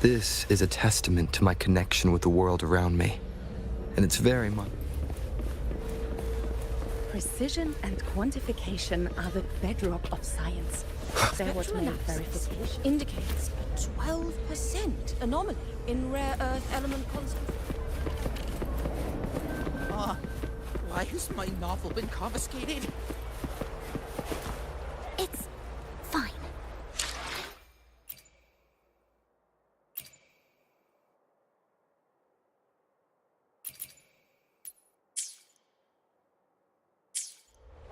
This is a testament to my connection with the world around me. And it's very much... Precision and quantification are the bedrock of science. There was no verification. Indicates a 12% anomaly in rare earth element concentration. Why has my novel been confiscated? It's fine.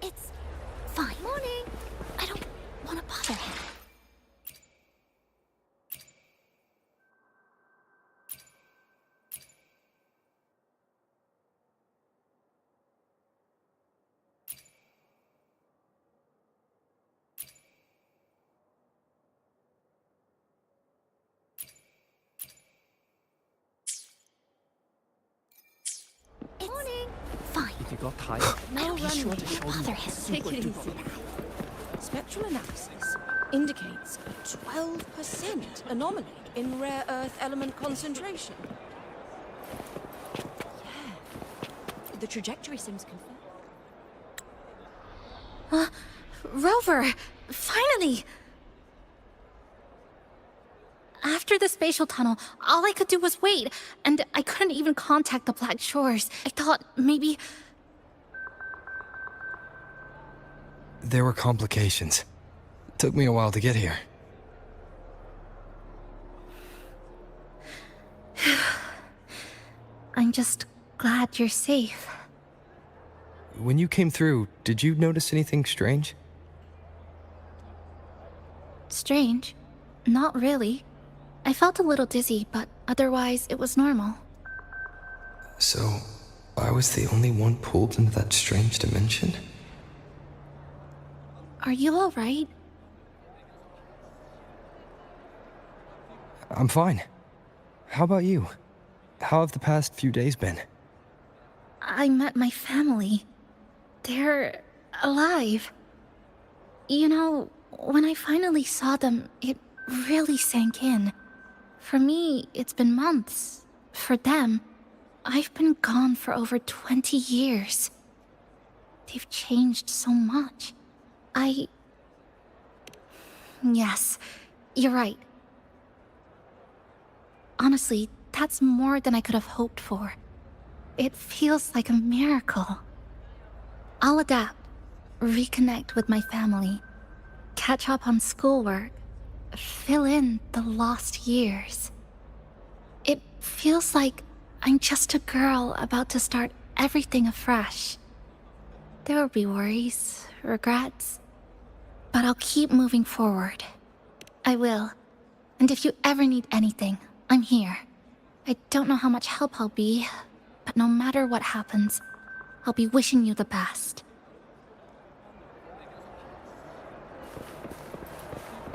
It's fine. Morning. I don't want to bother him. Morning. Fine. If you got tired, No be sure to show Bother me. him. Take it easy. Spectral analysis indicates a 12% anomaly in rare earth element concentration. Yeah. The trajectory seems confirmed. Rover! Finally! After the spatial tunnel, all I could do was wait, and I couldn't even contact the Black Shores. I thought maybe... There were complications. It took me a while to get here. I'm just glad you're safe. When you came through, did you notice anything strange? Strange? Not really. I felt a little dizzy, but otherwise it was normal. So, I was the only one pulled into that strange dimension? Are you alright? I'm fine. How about you? How have the past few days been? I met my family. They're alive. You know, when I finally saw them, it really sank in. For me, it's been months. For them, I've been gone for over 20 years. They've changed so much. Yes, you're right. Honestly, that's more than I could have hoped for. It feels like a miracle. I'll adapt, reconnect with my family, catch up on schoolwork, fill in the lost years. It feels like I'm just a girl about to start everything afresh. There will be worries, regrets, but I'll keep moving forward. I will. And if you ever need anything, I'm here. I don't know how much help I'll be, but no matter what happens, I'll be wishing you the best.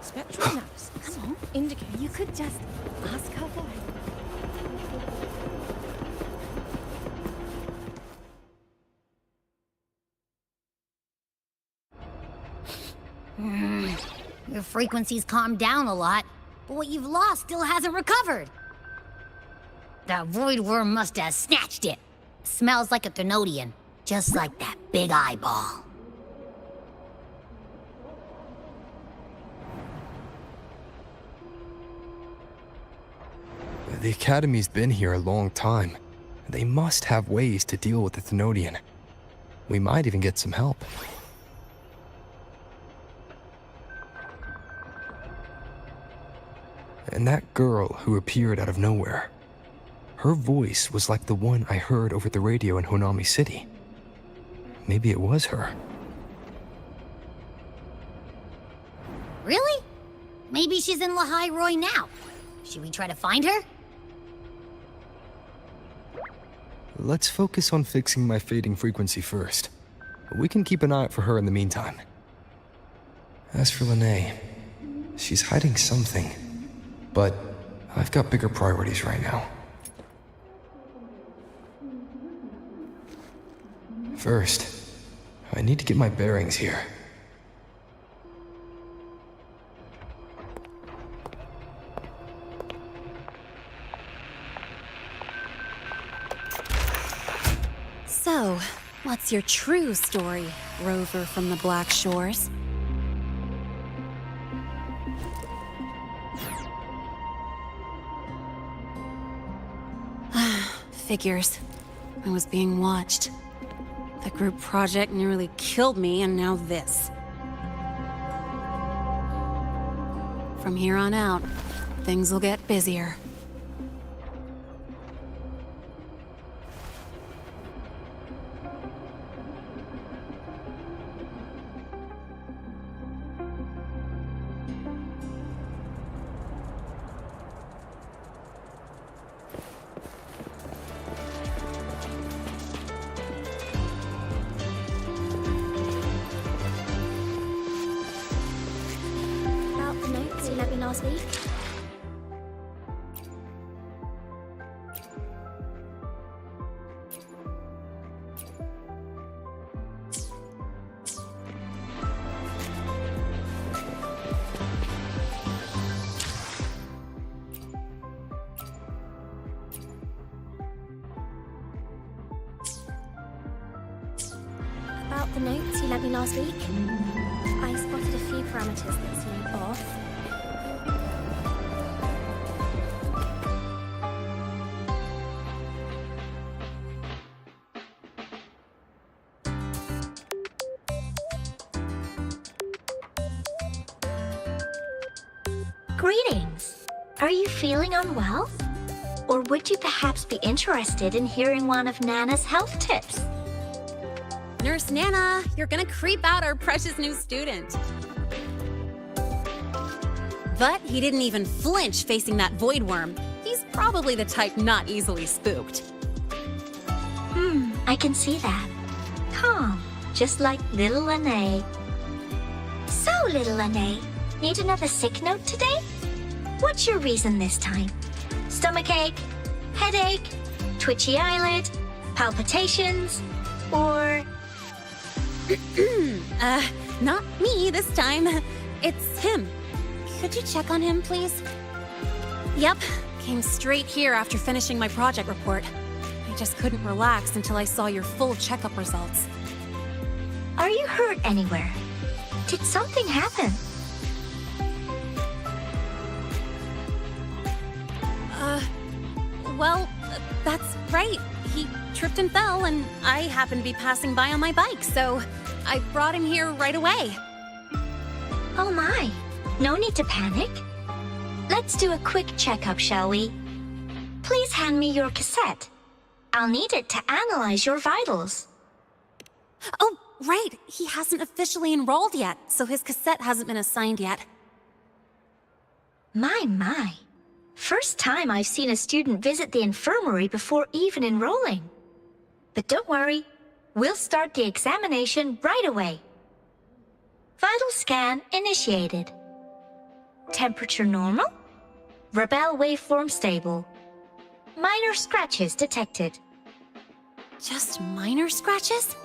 Spectral analysis indicates You could just ask her why. Your frequency's calmed down a lot, but what you've lost still hasn't recovered. That void worm must have snatched it. Smells like a Thenodian, just like that big eyeball. The Academy's been here a long time. They must have ways to deal with the Thenodian. We might even get some help. And that girl who appeared out of nowhere. Her voice was like the one I heard over the radio in Honami City. Maybe it was her. Really? Maybe she's in Lahai-Roi now. Should we try to find her? Let's focus on fixing my fading frequency first. We can keep an eye out for her in the meantime. As for Lene, she's hiding something. But I've got bigger priorities right now. First, I need to get my bearings here. So, what's your true story, rover from the Black Shores? Figures. I was being watched. The group project nearly killed me, and now this. From here on out, things will get busier. About the notes you left me last week. About the notes you left me last week. I spotted a few parameters that seemed off. Greetings. Are you feeling unwell? Or would you perhaps be interested in hearing one of Nana's health tips? Nurse Nana, you're gonna creep out our precious new student. But he didn't even flinch facing that void worm. He's probably the type not easily spooked. I can see that. Calm, just like little Lene. So, little Lene, need another sick note today? What's your reason this time? Stomachache? Headache? Twitchy eyelid? Palpitations? Or... Not me this time. It's him. Could you check on him, please? Yep, came straight here after finishing my project report. I just couldn't relax until I saw your full checkup results. are you hurt anywhere? Did something happen? Well, that's right. He tripped and fell, and I happened to be passing by on my bike, so I brought him here right away. Oh my, no need to panic. Let's do a quick checkup, shall we? Please hand me your cassette. I'll need it to analyze your vitals. Oh, right. He hasn't officially enrolled yet, so his cassette hasn't been assigned yet. My. First time I've seen a student visit the infirmary before even enrolling. But don't worry, we'll start the examination right away. Vital scan initiated. Temperature normal. Rebel waveform stable. Minor scratches detected. Just minor scratches?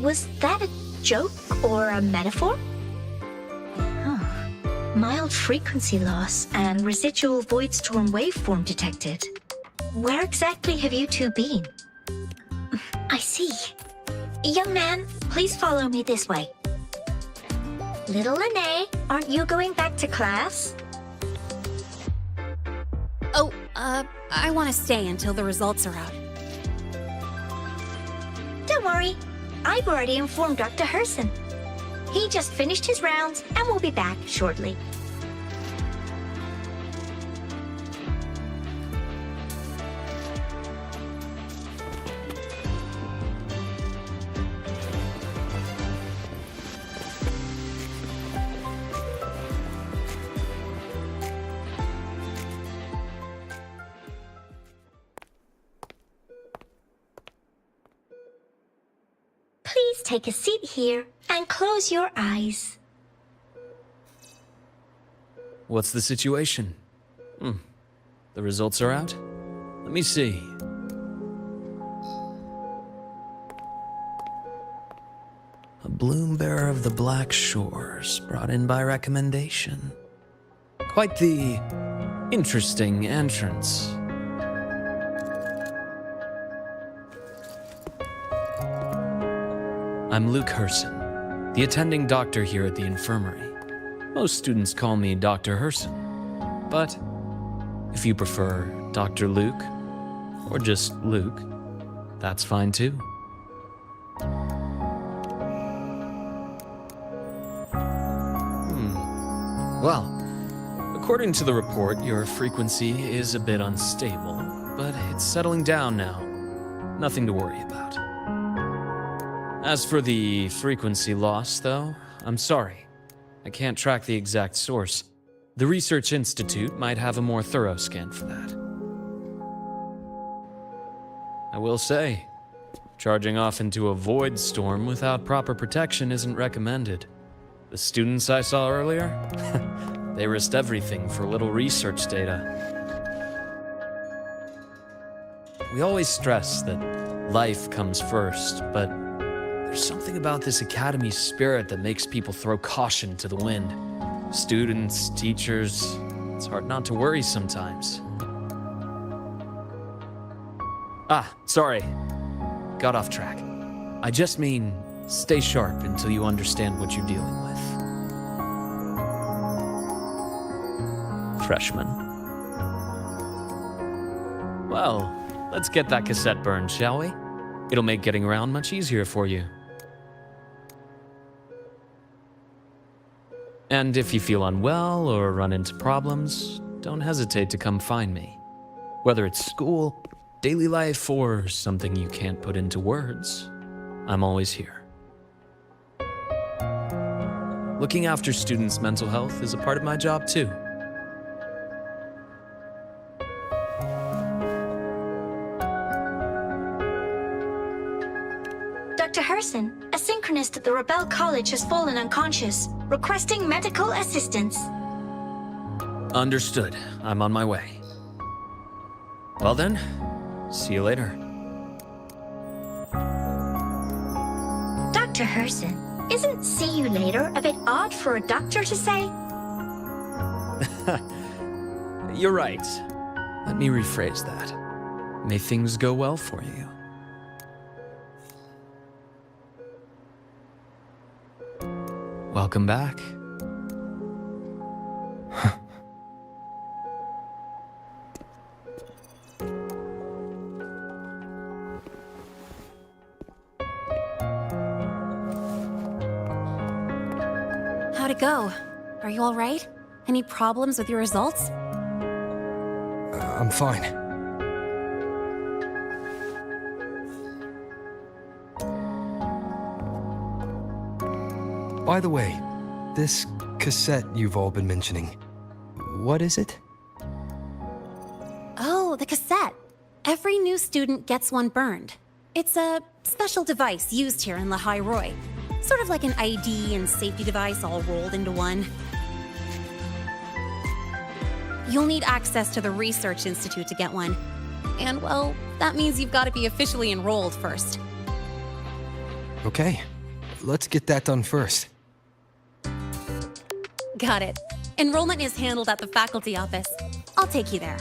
Was that a joke or a metaphor? Mild frequency loss and residual void storm waveform detected. Where exactly have you two been? I see. Young man, please follow me this way. Little Lene, aren't you going back to class? Oh, I want to stay until the results are out. Don't worry, I've already informed Dr. Herson. He just finished his rounds and will be back shortly. Please take a seat here and close your eyes. What's the situation? The results are out? Let me see. A bloom bearer of the Black Shores, brought in by recommendation. Quite the Interesting entrance. I'm Luke Herson, the attending doctor here at the infirmary. Most students call me Dr. Herson, but if you prefer Dr. Luke, or just Luke, that's fine too. Well, according to the report, your frequency is a bit unstable, but it's settling down now. Nothing to worry about. As for the frequency loss, though, I'm sorry. I can't track the exact source. The Research Institute might have a more thorough scan for that. I will say, charging off into a void storm without proper protection isn't recommended. The students I saw earlier, they risked everything for a little research data. We always stress that life comes first, but there's something about this academy spirit that makes people throw caution to the wind. Students, teachers, it's hard not to worry sometimes. Sorry. Got off track. I just mean, stay sharp until you understand what you're dealing with. Freshman. Well, let's get that cassette burned, shall we? It'll make getting around much easier for you. And if you feel unwell or run into problems, don't hesitate to come find me. Whether it's school, daily life, or something you can't put into words, I'm always here. Looking after students' mental health is a part of my job too. Dr. Herson, a synchronist at the Rebel College has fallen unconscious, requesting medical assistance. Understood. I'm on my way. Well then, see you later. Dr. Herson, isn't see you later a bit odd for a doctor to say? You're right. Let me rephrase that. May things go well for you. Welcome back. How'd it go? Are you all right? Any problems with your results? I'm fine. By the way, this cassette you've all been mentioning, what is it? Oh, the cassette. Every new student gets one burned. It's a special device used here in Lahai-Roi. Sort of like an ID and safety device all rolled into one. You'll need access to the Research Institute to get one. And, well, that means you've got to be officially enrolled first. Okay, let's get that done first. Got it. Enrollment is handled at the faculty office. I'll take you there.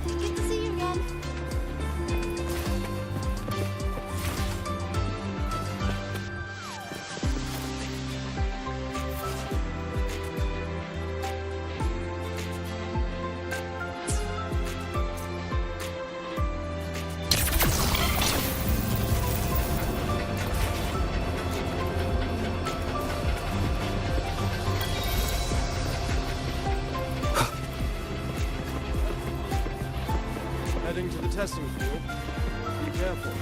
Good to see you again. Heading to the testing field. Be careful.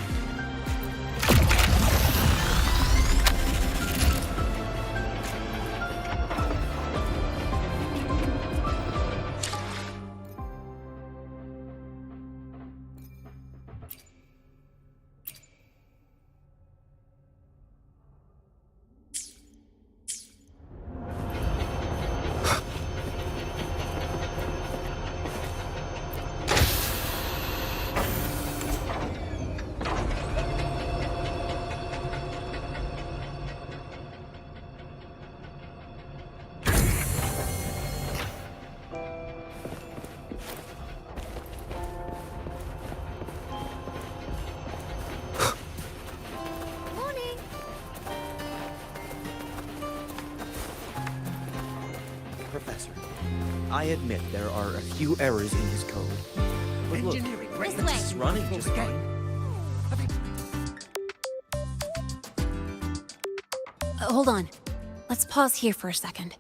I admit there are a few errors in his code. But look, Engineering This records way. is running just fine. Hold on. Let's pause here for a second.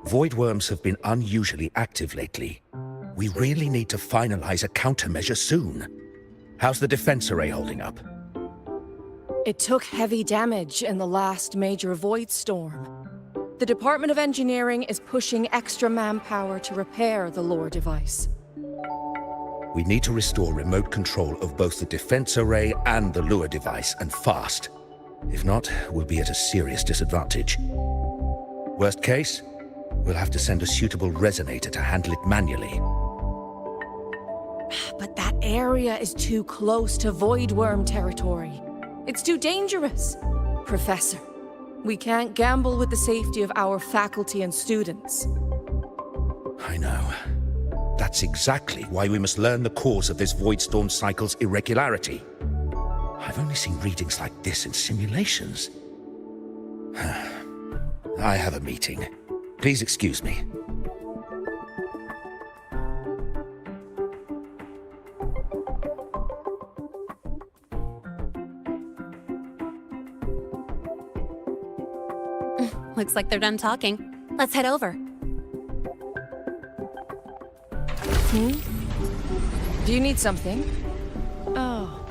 Void worms have been unusually active lately. We really need to finalize a countermeasure soon. How's the defense array holding up? It took heavy damage in the last major void storm. The Department of Engineering is pushing extra manpower to repair the lore device. We need to restore remote control of both the defense array and the lure device, and fast. If not, we'll be at a serious disadvantage. Worst case, we'll have to send a suitable resonator to handle it manually. But that area is too close to void worm territory. It's too dangerous. Professor, we can't gamble with the safety of our faculty and students. I know. That's exactly why we must learn the cause of this void storm cycle's irregularity. I've only seen readings like this in simulations. I have a meeting. Please excuse me. Looks like they're done talking. Let's head over. Do you need something? Oh.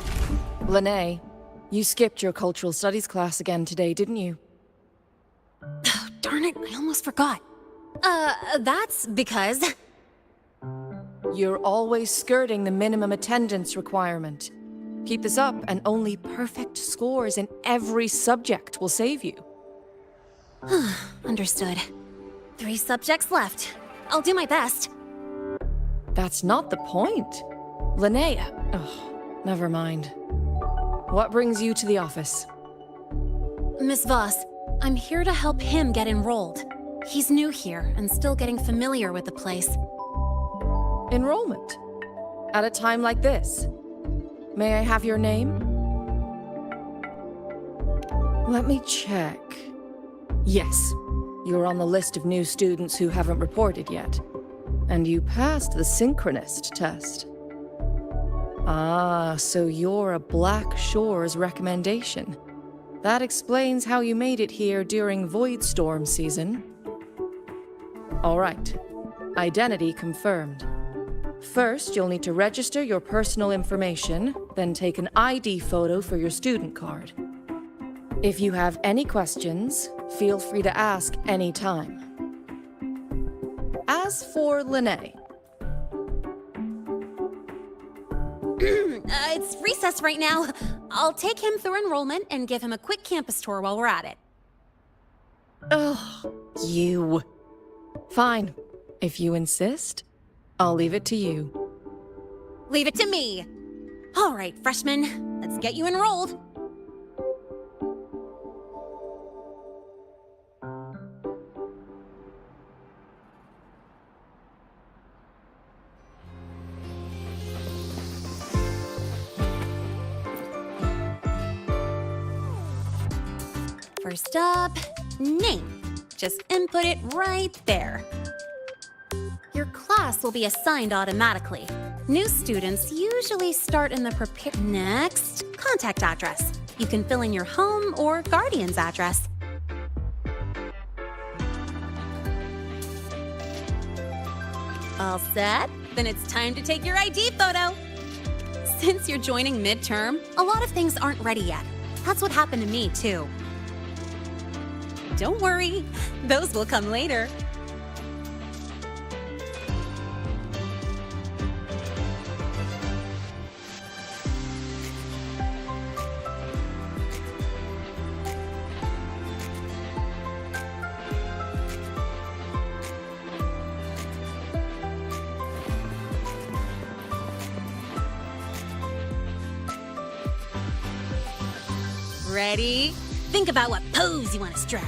Lene, you skipped your cultural studies class again today, didn't you? Oh, darn it, I almost forgot. That's because... You're always skirting the minimum attendance requirement. Keep this up, and only perfect scores in every subject will save you. Understood. 3 subjects left. I'll do my best. That's not the point. Linnea. Oh, never mind. What brings you to the office? Miss Voss, I'm here to help him get enrolled. He's new here and still getting familiar with the place. Enrollment? At a time like this? May I have your name? Let me check. Yes, you're on the list of new students who haven't reported yet. And you passed the synchronist test. Ah, so you're a Black Shores recommendation. That explains how you made it here during Void Storm season. All right. Identity confirmed. First, you'll need to register your personal information, then take an ID photo for your student card. If you have any questions, feel free to ask any time. As for Lene. It's recess right now. I'll take him through enrollment and give him a quick campus tour while we're at it. Oh, you. Fine. If you insist, I'll leave it to you. Leave it to me. All right, freshman, let's get you enrolled. First up, name. Just input it right there. Your class will be assigned automatically. New students usually start in the Next, contact address. You can fill in your home or guardian's address. All set? Then it's time to take your ID photo. Since you're joining midterm, a lot of things aren't ready yet. That's what happened to me, too. Don't worry, those will come later. Ready? Think about what pose you want to strike.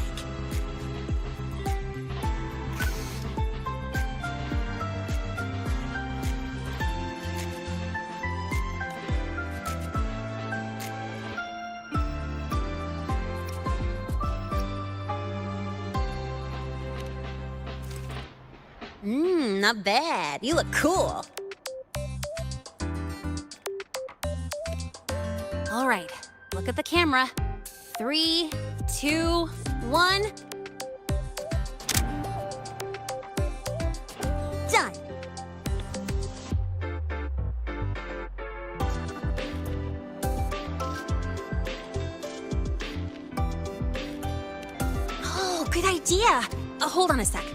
Not bad. You look cool. All right, look at the camera. 3, 2, 1. Done. Oh, good idea. Hold on a sec.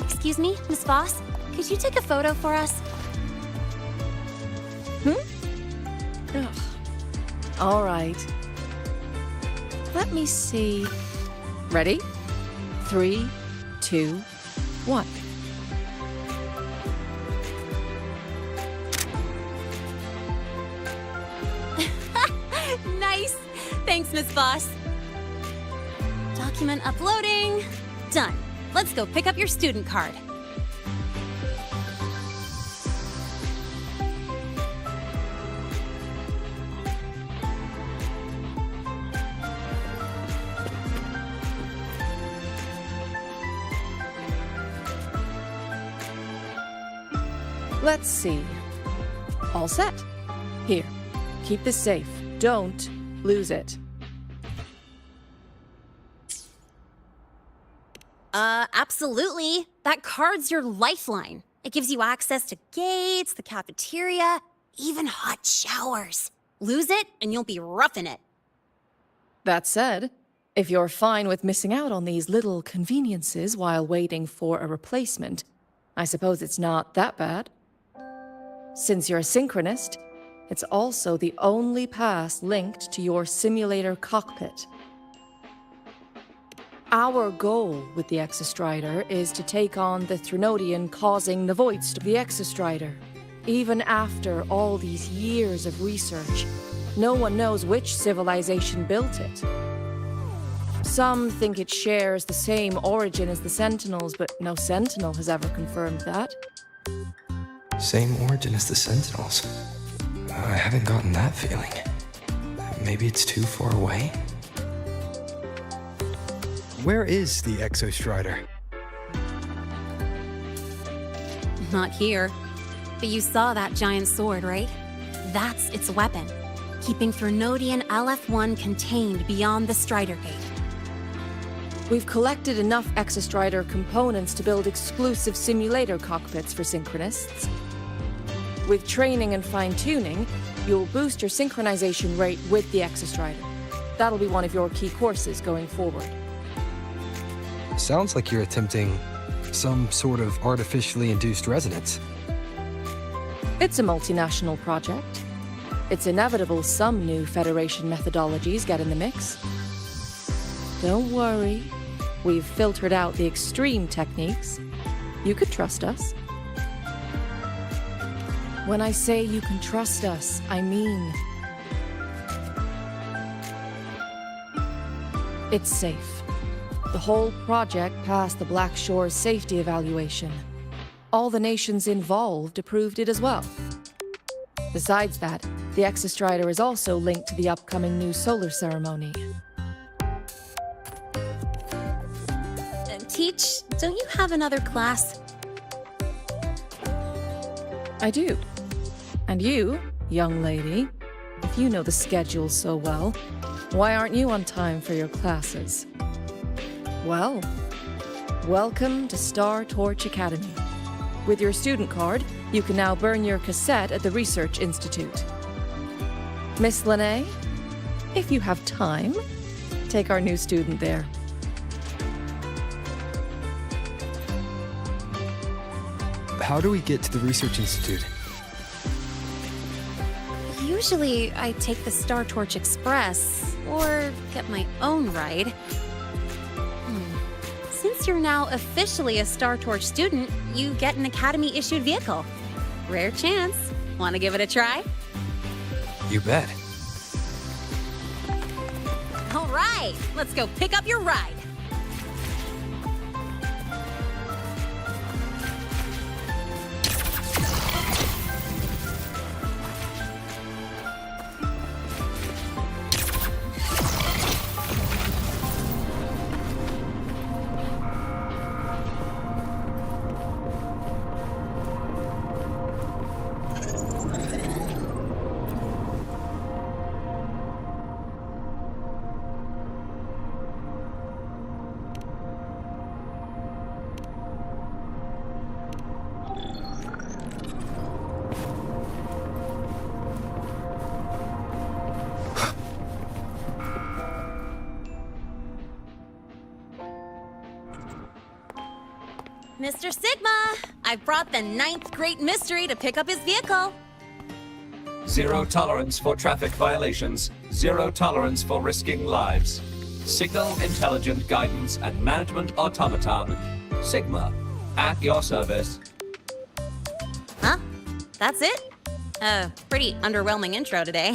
Excuse me, Miss Voss? Could you take a photo for us? Ugh. All right. Let me see. Ready? 3, 2, 1. Nice! Thanks, Miss Voss. Document uploading. Done. Let's go pick up your student card. Let's see. All set. Here, keep this safe. Don't lose it. Absolutely. That card's your lifeline. It gives you access to gates, the cafeteria, even hot showers. Lose it, and you'll be roughing it. That said, if you're fine with missing out on these little conveniences while waiting for a replacement, I suppose it's not that bad. Since you're a synchronist, it's also the only pass linked to your simulator cockpit. Our goal with the Exostrider is to take on the Threnodian causing the Void Storm. The Exostrider, even after all these years of research, no one knows which civilization built it. Some think it shares the same origin as the Sentinels, but no Sentinel has ever confirmed that. Same origin as the Sentinels. I haven't gotten that feeling. Maybe it's too far away? Where is the Exostrider? Not here. But you saw that giant sword, right? That's its weapon, keeping Threnodian LF-1 contained beyond the Strider Gate. We've collected enough Exostrider components to build exclusive simulator cockpits for synchronists. With training and fine-tuning, you'll boost your synchronization rate with the Exostrider. That'll be one of your key courses going forward. Sounds like you're attempting some sort of artificially induced resonance. It's a multinational project. It's inevitable some new Federation methodologies get in the mix. Don't worry. We've filtered out the extreme techniques. You could trust us. When I say you can trust us, I mean it's safe. The whole project passed the Black Shore's safety evaluation. All the nations involved approved it as well. Besides that, the Exostrider is also linked to the upcoming new solar ceremony. Teach, don't you have another class? I do. And you, young lady, if you know the schedule so well, why aren't you on time for your classes? Well, welcome to Star Torch Academy. With your student card, you can now burn your cassette at the Research Institute. Miss Lahai, if you have time, take our new student there. How do we get to the Research Institute? Usually, I take the Star Torch Express, or get my own ride. Since you're now officially a Star Torch student, you get an Academy-issued vehicle. Rare chance. Want to give it a try? You bet. All right, let's go pick up your ride. Mr. Sigma, I've brought the ninth great mystery to pick up his vehicle. Zero tolerance for traffic violations. Zero tolerance for risking lives. Signal intelligent guidance and management automaton. Sigma, at your service. Huh? That's it? Pretty underwhelming intro today.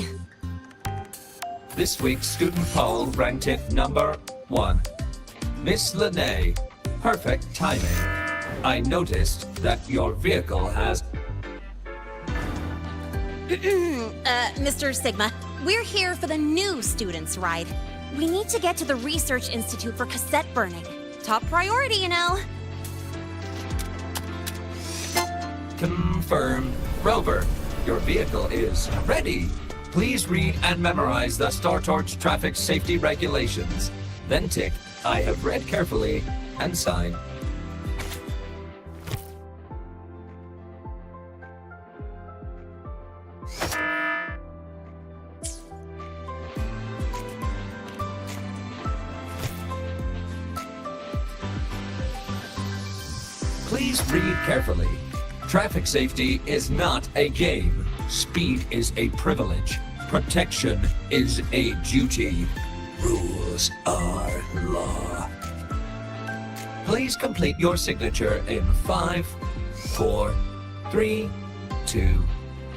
This week's student poll ranked it number 1. Miss Lene, perfect timing. I noticed that your vehicle has... Mr. Sigma, we're here for the new students' ride. We need to get to the Research Institute for cassette burning. Top priority, you know. Confirmed. Rover, your vehicle is ready. Please read and memorize the StarTorch traffic safety regulations. Then tick, I have read carefully, and sign. Please read carefully. Traffic safety is not a game. Speed is a privilege. Protection is a duty. Rules are law. Please complete your signature in 5, 4, 3, 2,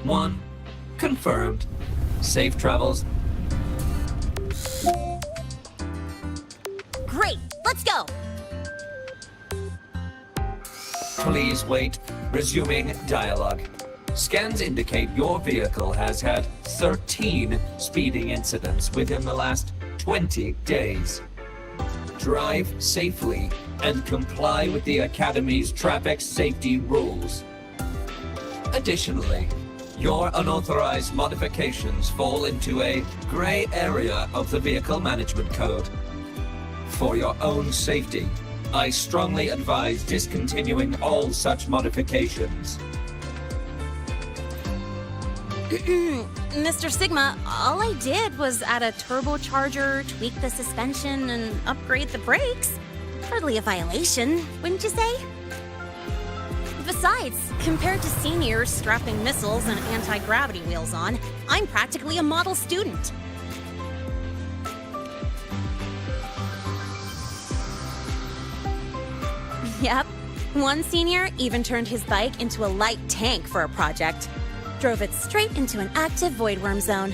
1. Confirmed. Safe travels. Great, let's go. Please wait. Resuming dialogue. Scans indicate your vehicle has had 13 speeding incidents within the last 20 days. Drive safely and comply with the Academy's traffic safety rules. Additionally, your unauthorized modifications fall into a gray area of the Vehicle Management Code. For your own safety, I strongly advise discontinuing all such modifications. Mr. Sigma, all I did was add a turbocharger, tweak the suspension, and upgrade the brakes. Hardly a violation, wouldn't you say? Besides, compared to seniors strapping missiles and anti-gravity wheels on, I'm practically a model student. Yep. One senior even turned his bike into a light tank for a project. Drove it straight into an active voidworm zone.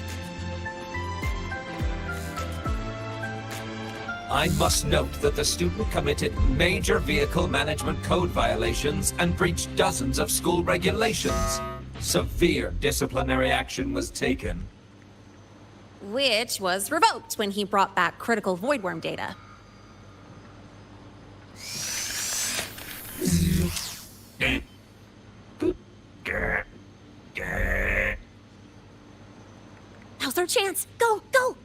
I must note that the student committed major vehicle management code violations and breached dozens of school regulations. Severe disciplinary action was taken. Which was revoked when he brought back critical voidworm data. Now's our chance! Go, go!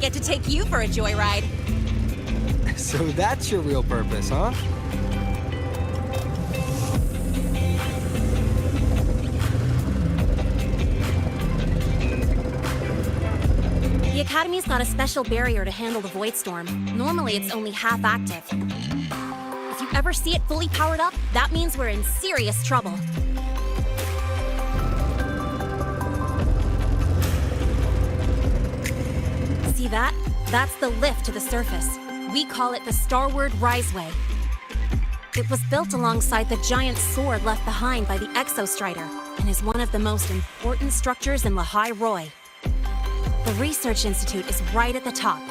get to take you for a joyride. So that's your real purpose, huh? The Academy's got a special barrier to handle the Void Storm. Normally, it's only half active. If you ever see it fully powered up, that means we're in serious trouble. See that? That's the lift to the surface. We call it the Lahai-Roi-we. It was built alongside the giant sword left behind by the Exostrider and is one of the most important structures in Lahai-Roi. The Research Institute is right at the top.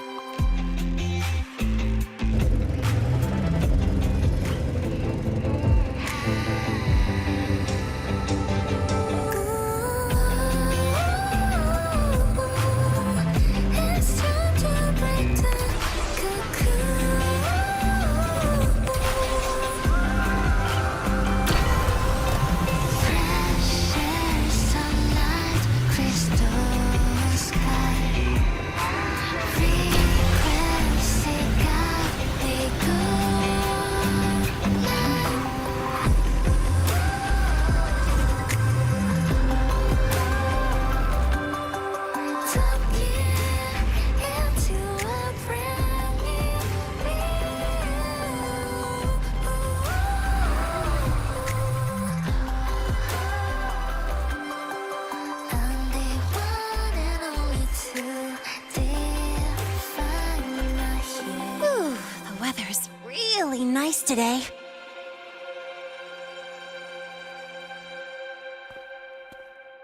Nice today.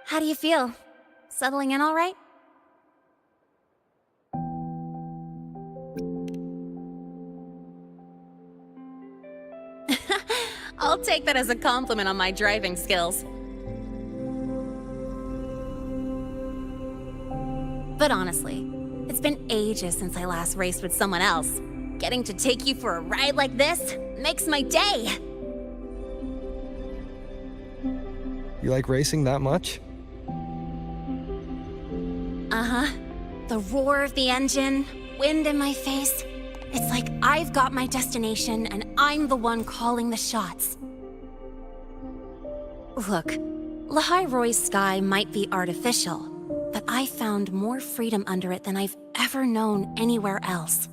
How do you feel? Settling in all right? I'll take that as a compliment on my driving skills. But honestly, it's been ages since I last raced with someone else. Getting to take you for a ride like this makes my day! You like racing that much? Uh-huh. The roar of the engine, wind in my face. It's like I've got my destination and I'm the one calling the shots. Look, Lahai-Roi's sky might be artificial, but I found more freedom under it than I've ever known anywhere else.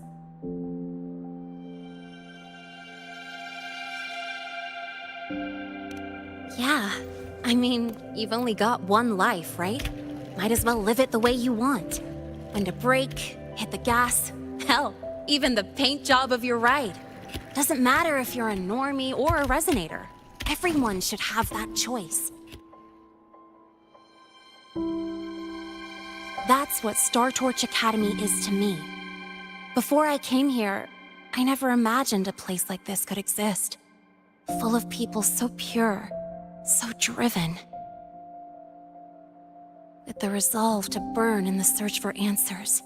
Yeah, I mean, you've only got one life, right? Might as well live it the way you want. When to brake, hit the gas, hell, even the paint job of your ride. Doesn't matter if you're a normie or a resonator. Everyone should have that choice. That's what Star Torch Academy is to me. Before I came here, I never imagined a place like this could exist. Full of people so pure, so driven. With the resolve to burn in the search for answers.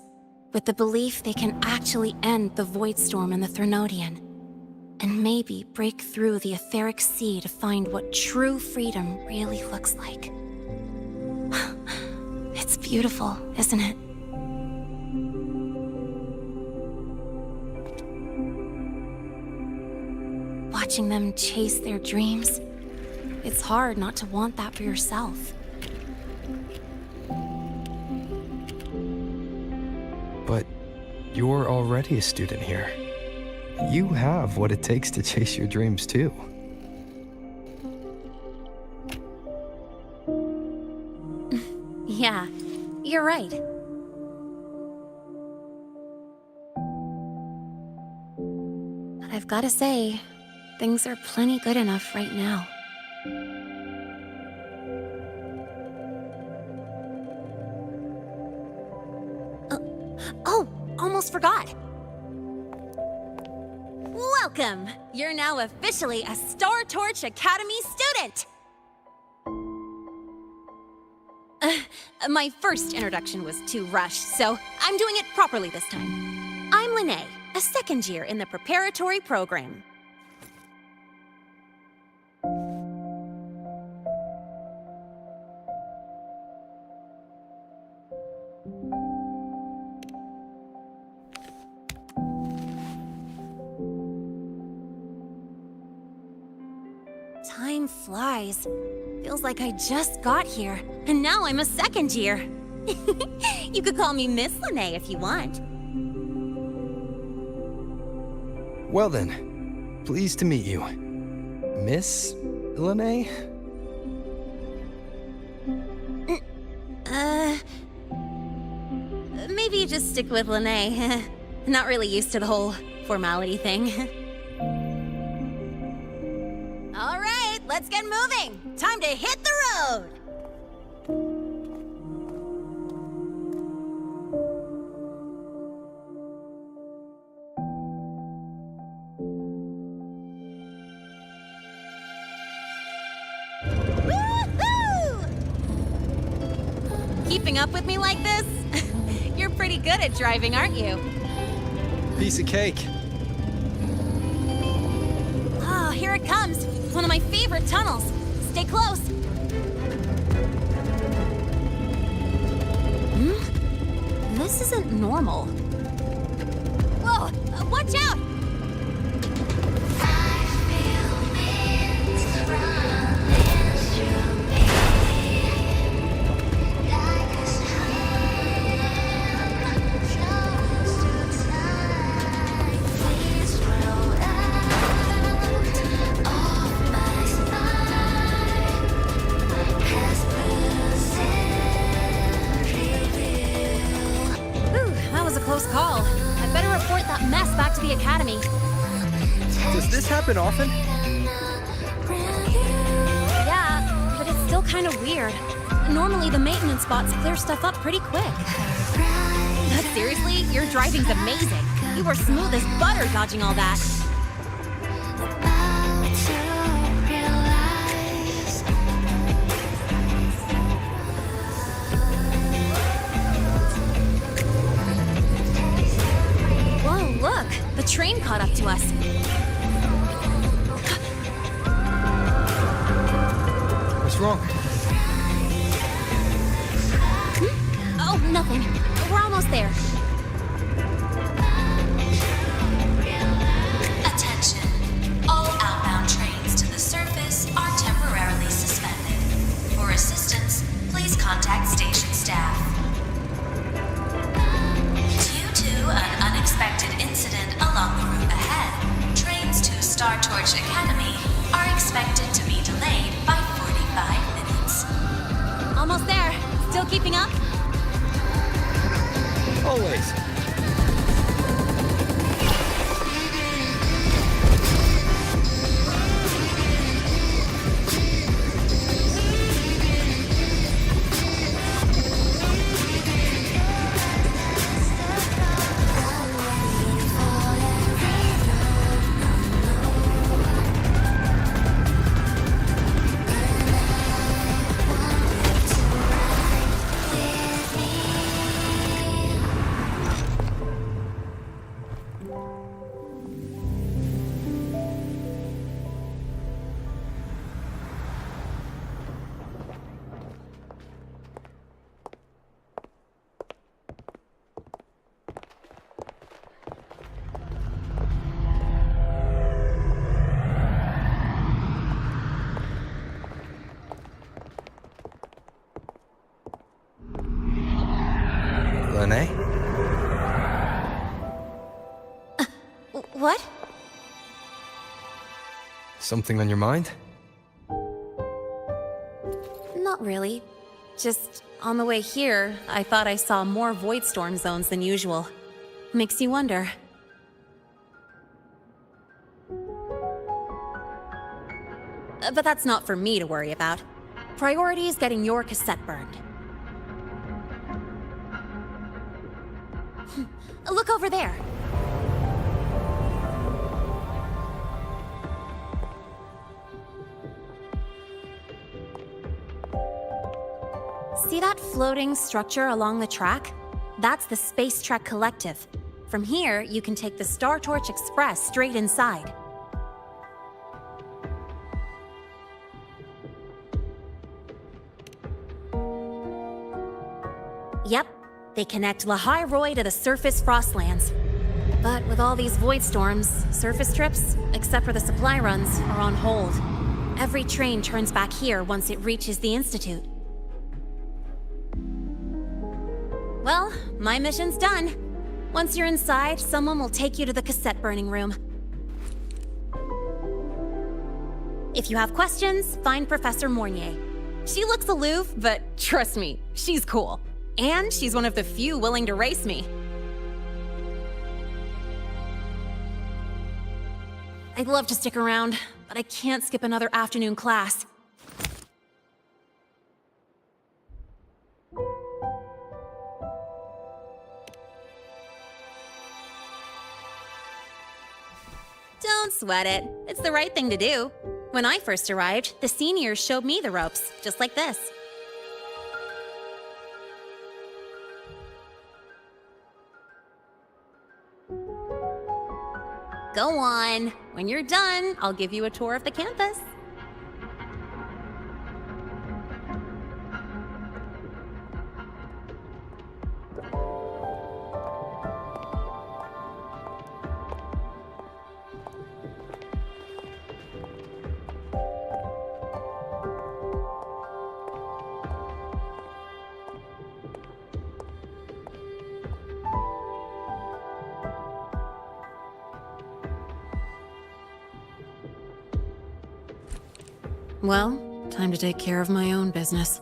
With the belief they can actually end the Void Storm and the Threnodian. And maybe break through the etheric sea to find what true freedom really looks like. It's beautiful, isn't it? Watching them chase their dreams, it's hard not to want that for yourself. But you're already a student here. You have what it takes to chase your dreams too. Yeah, you're right. But I've gotta say, things are plenty good enough right now. Oh, almost forgot. Welcome! You're now officially a Star Torch Academy student! My first introduction was too rushed, so I'm doing it properly this time. I'm Lene, a second year in the preparatory program. eyes. Feels like I just got here, and now I'm a second year. You could call me Miss Lahai if you want. Well then, pleased to meet you. Miss Lahai? Maybe just stick with Lahai. Not really used to the whole formality thing. All right, let's get moving. Time to hit the road. Woohoo! Keeping up with me like this? You're pretty good at driving, aren't you? Piece of cake. Oh, here it comes. One of my favorite tunnels. Stay close. This isn't normal. Whoa! Watch out! Call. I better report that mess back to the academy. Does this happen often? Yeah, but it's still kind of weird. Normally the maintenance bots clear stuff up pretty quick. But seriously, your driving's amazing. You were smooth as butter dodging all that. Look, the train caught up to us. What's wrong? Oh, nothing. We're almost there. Attention. All outbound trains to the surface are temporarily suspended. For assistance, please contact station staff. Due to an unexpected incident along the route ahead, trains to Star Torch Academy are expected to be delayed by 45 minutes. Almost there. Still keeping up? Always. Lahai? What? Something on your mind? Not really. Just on the way here, I thought I saw more void storm zones than usual. Makes you wonder. But that's not for me to worry about. Priority is getting your cassette burned. Look over there. See that floating structure along the track? That's the Space Trek Collective. From here, you can take the Star Torch Express straight inside. Yep, they connect Lahai-Roi to the surface Frostlands. But with all these void storms, surface trips, except for the supply runs, are on hold. Every train turns back here once it reaches the Institute. Well, my mission's done. Once you're inside, someone will take you to the cassette burning room. If you have questions, find Professor Mornier. She looks aloof, but trust me, she's cool. And she's one of the few willing to race me. I'd love to stick around, but I can't skip another afternoon class. Don't sweat it. It's the right thing to do. When I first arrived, the seniors showed me the ropes, just like this. Go on. When you're done, I'll give you a tour of the campus. Well, time to take care of my own business.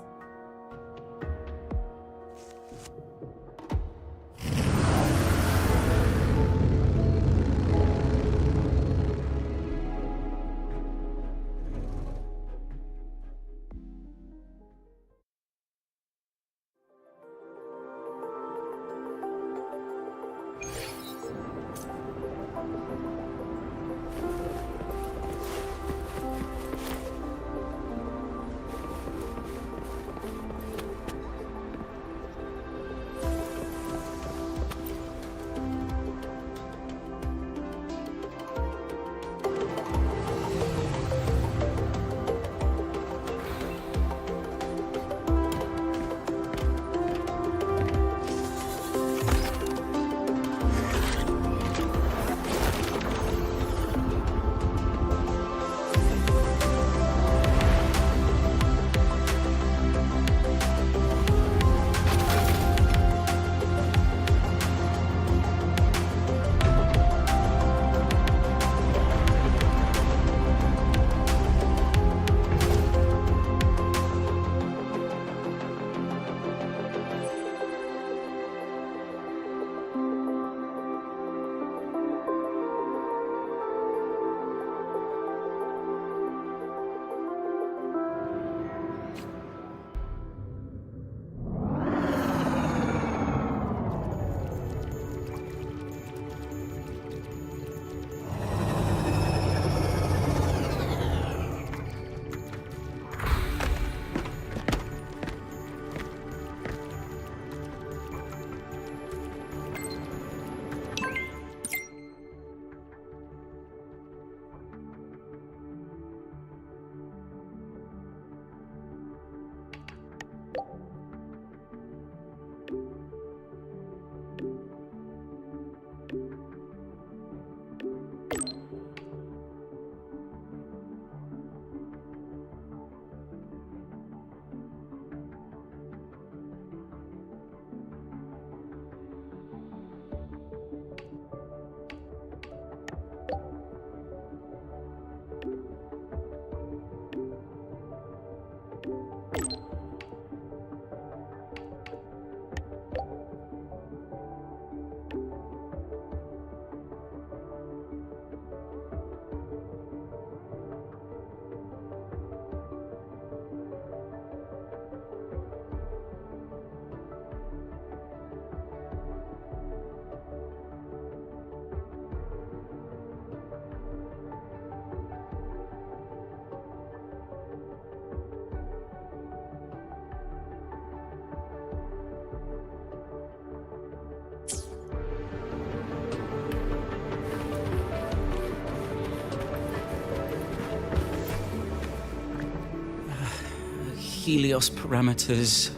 Helios parameters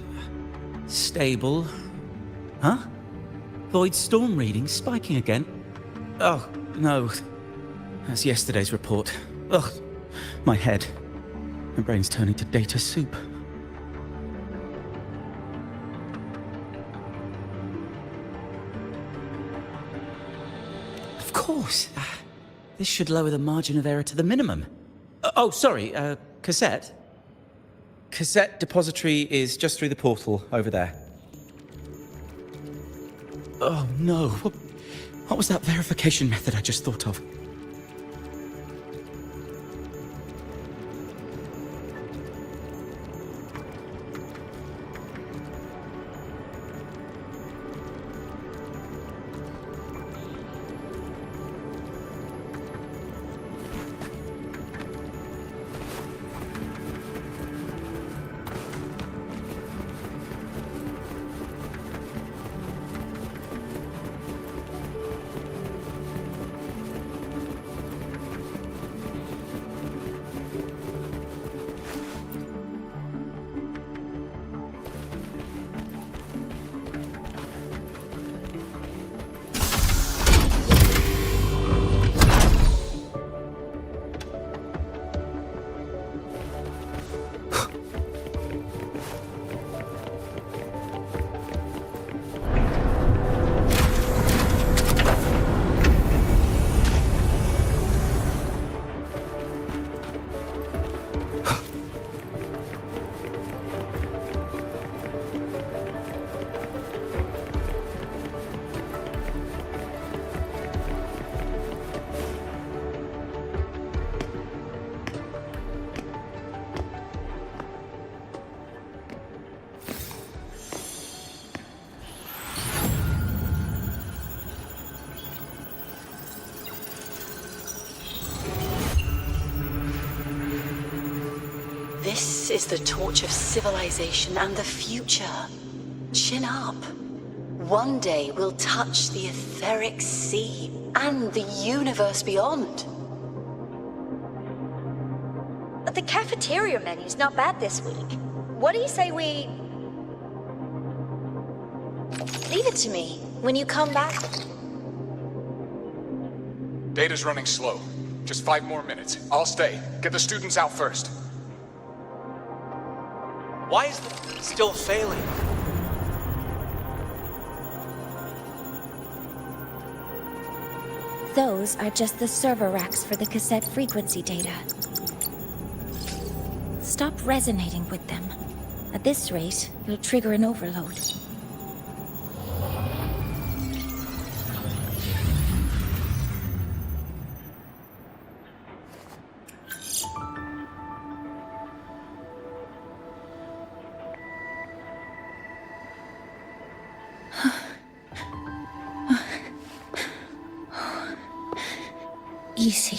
stable. Huh? Void storm reading spiking again? Oh, no. That's yesterday's report. Ugh, my head. My brain's turning to data soup. Of course. This should lower the margin of error to the minimum. Oh, sorry, cassette? Cassette depository is just through the portal over there. Oh no, what was that verification method I just thought of? This is the torch of civilization and the future. Chin up. One day we'll touch the etheric sea and the universe beyond. The cafeteria menu's not bad this week. What do you say we... Leave it to me. When you come back... Data's running slow. Just 5 more minutes. I'll stay. Get the students out first. Why is it still failing? Those are just the server racks for the cassette frequency data. Stop resonating with them. At this rate, you'll trigger an overload. Easy.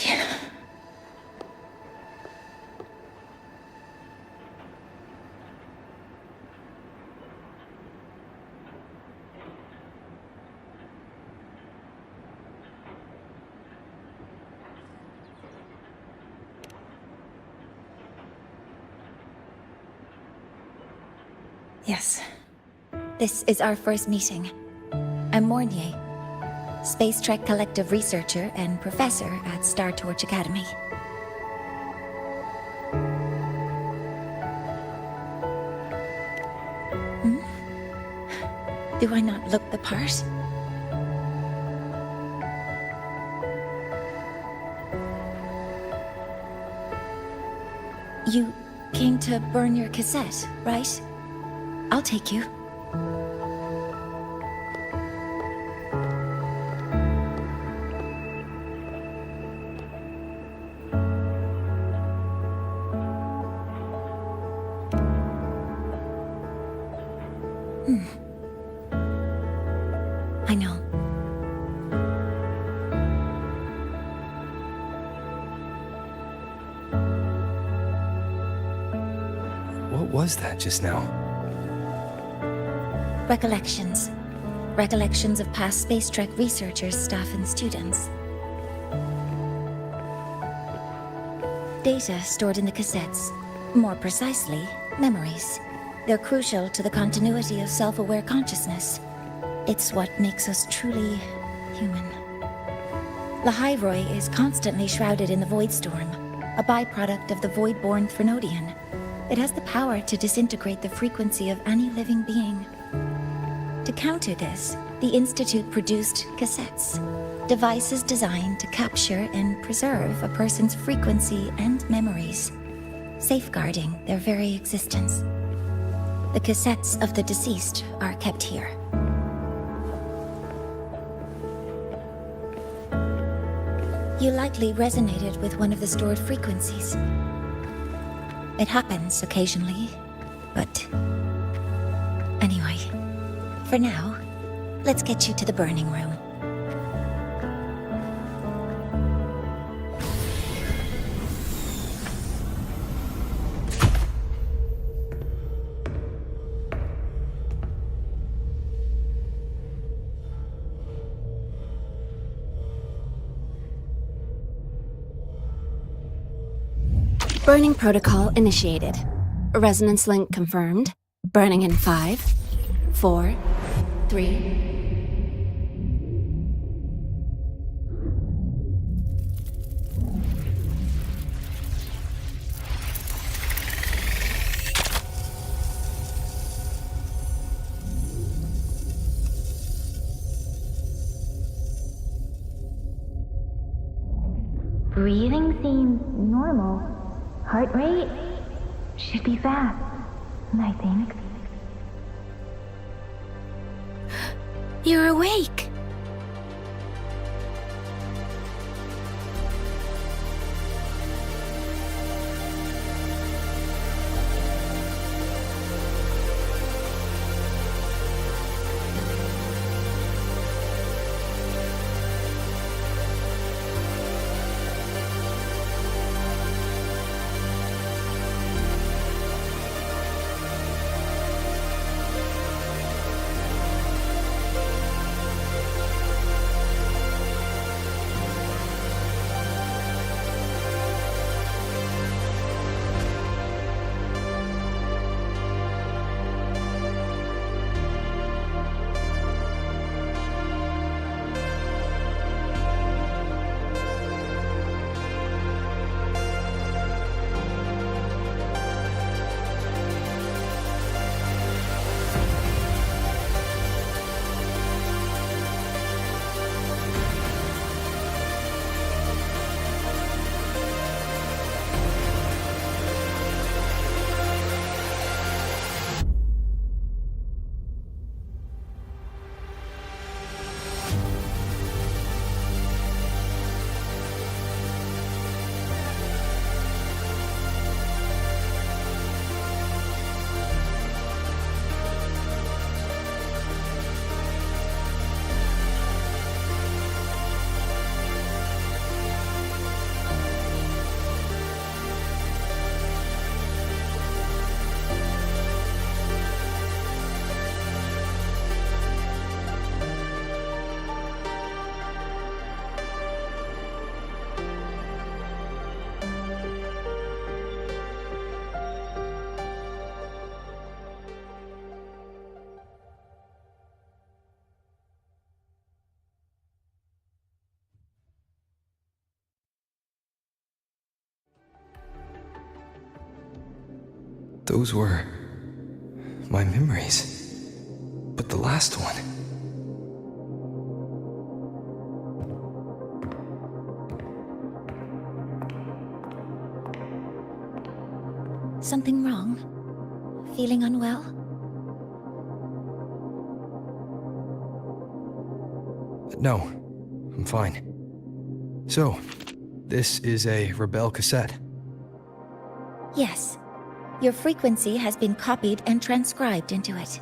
Yes. This is our first meeting. I'm Mornier, Space Trek Collective researcher and professor at Star Torch Academy. Do I not look the part? You came to burn your cassette, right? I'll take you. I know. What was that just now? Recollections. Recollections of past Space Trek researchers, staff, and students. Data stored in the cassettes. More precisely, memories. They're crucial to the continuity of self-aware consciousness. It's what makes us truly human. Lahai-Roi is constantly shrouded in the void storm. a byproduct of the void-born Threnodian. It has the power to disintegrate the frequency of any living being. To counter this, the Institute produced cassettes, devices designed to capture and preserve a person's frequency and memories, safeguarding their very existence. The cassettes of the deceased are kept here. You likely resonated with one of the stored frequencies. It happens occasionally, but... Anyway, for now, let's get you to the burning room. Burning protocol initiated. Resonance link confirmed. Burning in 5, 4, 3... Breathing seems normal. Heart rate should be fast, I think. You're awake! Those were my memories. But the last one... Something wrong? Feeling unwell? No, I'm fine. So, this is a Rebel cassette. Yes. Your frequency has been copied and transcribed into it.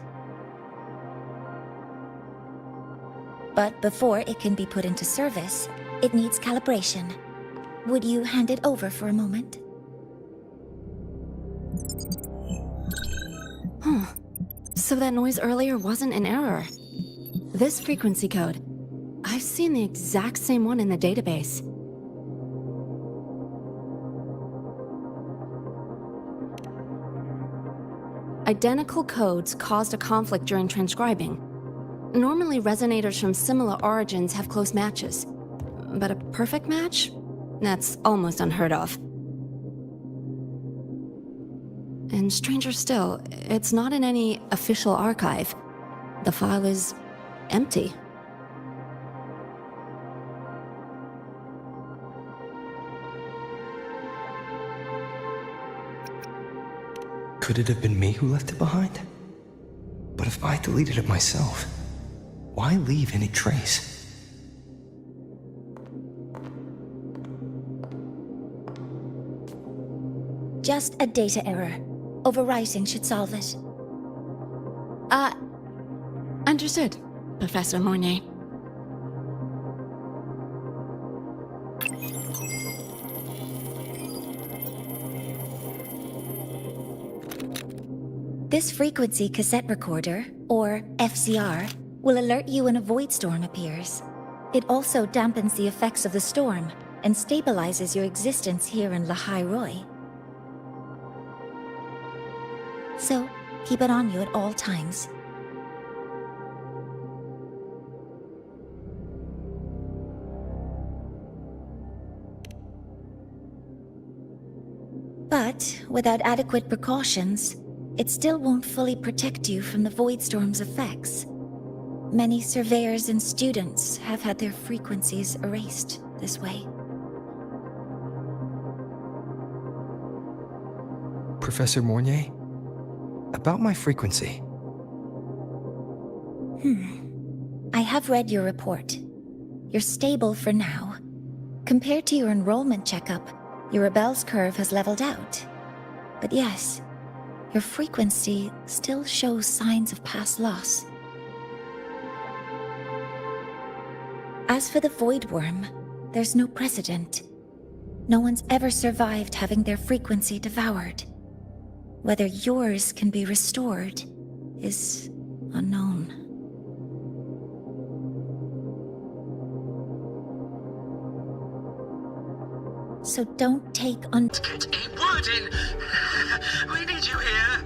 But before it can be put into service, it needs calibration. Would you hand it over for a moment? Huh. So that noise earlier wasn't an error. This frequency code, I've seen the exact same one in the database. Identical codes caused a conflict during transcribing. Normally, resonators from similar origins have close matches. But a perfect match? That's almost unheard of. And stranger still, it's not in any official archive. The file is empty. Could it have been me who left it behind? But if I deleted it myself, why leave any trace? Just a data error. Overwriting should solve it. Understood, Professor Mornay. This frequency cassette recorder, or FCR, will alert you when a void storm appears. It also dampens the effects of the storm and stabilizes your existence here in Lahai-Roi. So, keep it on you at all times. But, without adequate precautions, it still won't fully protect you from the Void Storm's effects. Many surveyors and students have had their frequencies erased this way. Professor Mornay? About my frequency. I have read your report. You're stable for now. Compared to your enrollment checkup, your rebel's curve has leveled out. But yes, your frequency still shows signs of past loss. As for the Void Worm, there's no precedent. No one's ever survived having their frequency devoured. Whether yours can be restored is unknown. So don't take on— Get a word in! We need you here!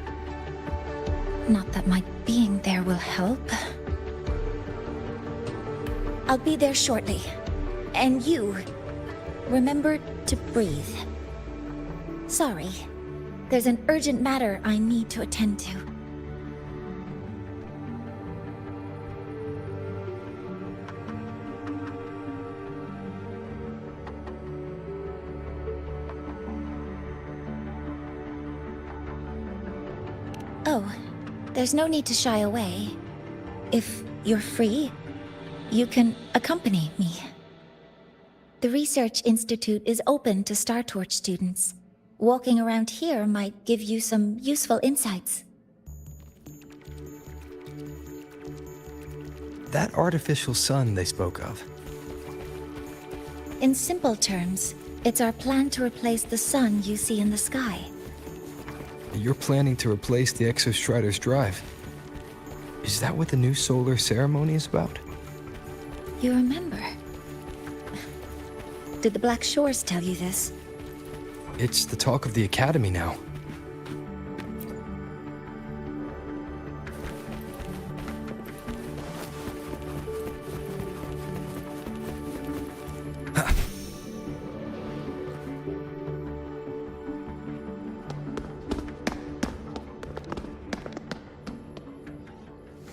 Not that my being there will help. I'll be there shortly. And you, remember to breathe. Sorry. There's an urgent matter I need to attend to. Oh, there's no need to shy away. If you're free, you can accompany me. The Research Institute is open to Star Torch students. Walking around here might give you some useful insights. That artificial sun they spoke of. In simple terms, it's our plan to replace the sun you see in the sky. You're planning to replace the Exostrider's drive. Is that what the new solar ceremony is about? You remember? Did the Black Shores tell you this? It's the talk of the Academy now.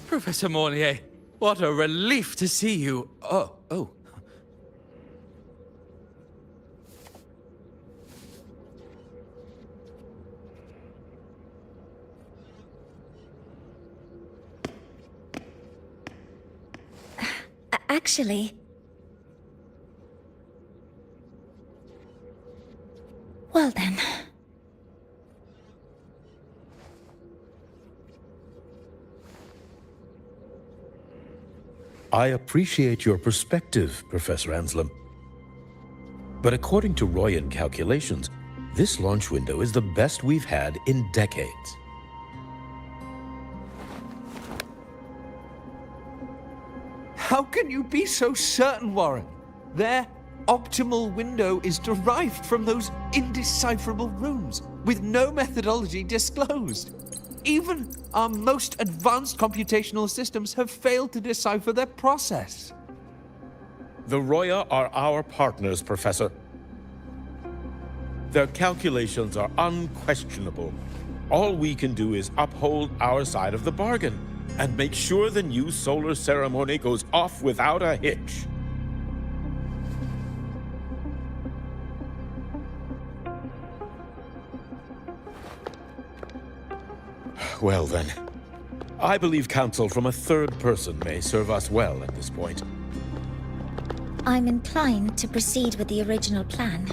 Professor Mornier, what a relief to see you. Oh. Actually... Well then... I appreciate your perspective, Professor Anselm. But according to Royan calculations, this launch window is the best we've had in decades. How can you be so certain, Warren? Their optimal window is derived from those indecipherable runes, with no methodology disclosed. Even our most advanced computational systems have failed to decipher their process. The Roya are our partners, Professor. Their calculations are unquestionable. All we can do is uphold our side of the bargain and make sure the new solar ceremony goes off without a hitch. Well then, I believe counsel from a third person may serve us well at this point. I'm inclined to proceed with the original plan.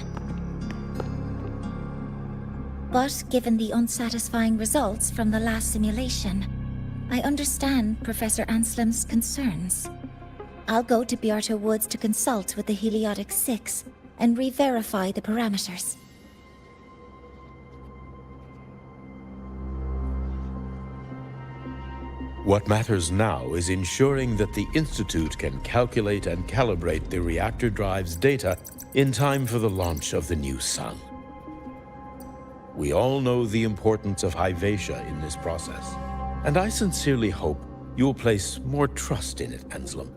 But given the unsatisfying results from the last simulation, I understand Professor Anslim's concerns. I'll go to Beata Woods to consult with the Heliotic 6 and re-verify the parameters. What matters now is ensuring that the Institute can calculate and calibrate the reactor drive's data in time for the launch of the new sun. We all know the importance of Hyvatia in this process, and I sincerely hope you'll place more trust in it, Anslim.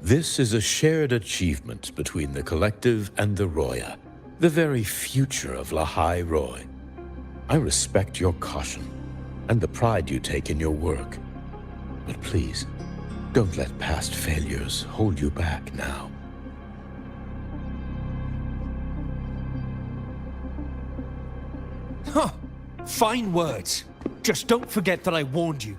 This is a shared achievement between the Collective and the Roya, the very future of Lahai-Roi. I respect your caution and the pride you take in your work. But please, don't let past failures hold you back now. Huh. Fine words. Just don't forget that I warned you.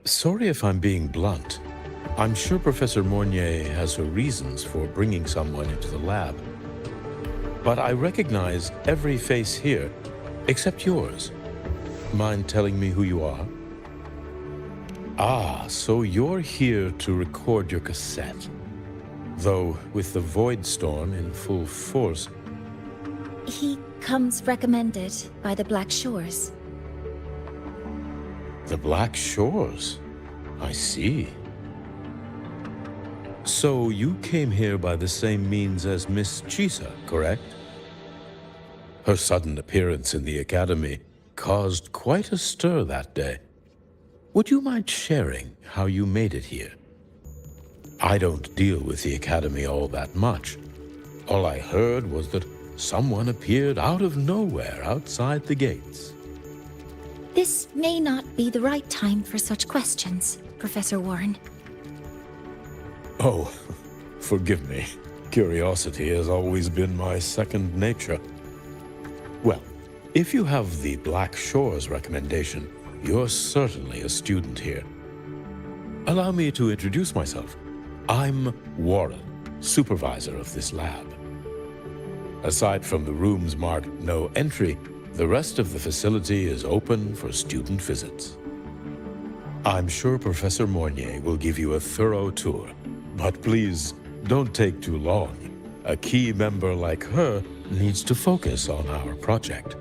Sorry if I'm being blunt. I'm sure Professor Mornier has her reasons for bringing someone into the lab. But I recognize every face here, except yours. Mind telling me who you are? Ah, so you're here to record your cassette. Though, with the Void Storm in full force... He comes recommended by the Black Shores. The Black Shores? I see. So you came here by the same means as Miss Chisa, correct? Her sudden appearance in the Academy caused quite a stir that day. Would you mind sharing how you made it here? I don't deal with the Academy all that much. All I heard was that someone appeared out of nowhere outside the gates. This may not be the right time for such questions, Professor Warren. Oh, forgive me. Curiosity has always been my second nature. Well, if you have the Black Shores recommendation, you're certainly a student here. Allow me to introduce myself. I'm Warren, supervisor of this lab. Aside from the rooms marked no entry, the rest of the facility is open for student visits. I'm sure Professor Mornier will give you a thorough tour, but please don't take too long. A key member like her needs to focus on our project.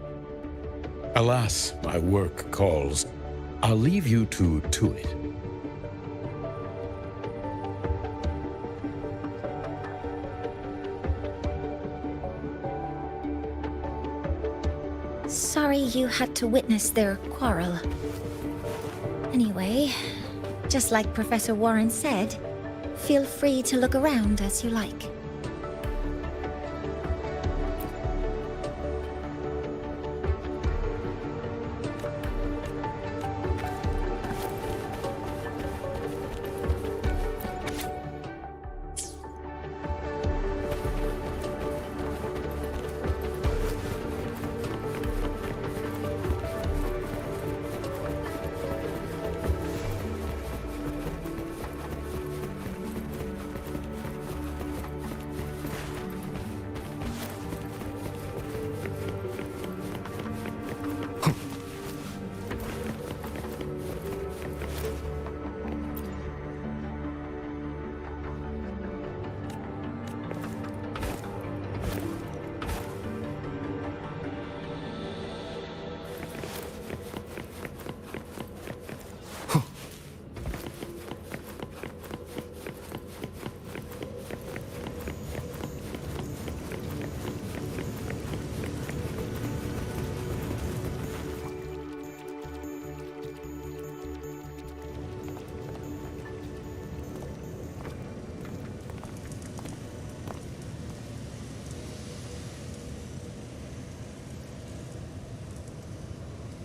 Alas, my work calls. I'll leave you to it. Sorry you had to witness their quarrel. Anyway, just like Professor Warren said, feel free to look around as you like.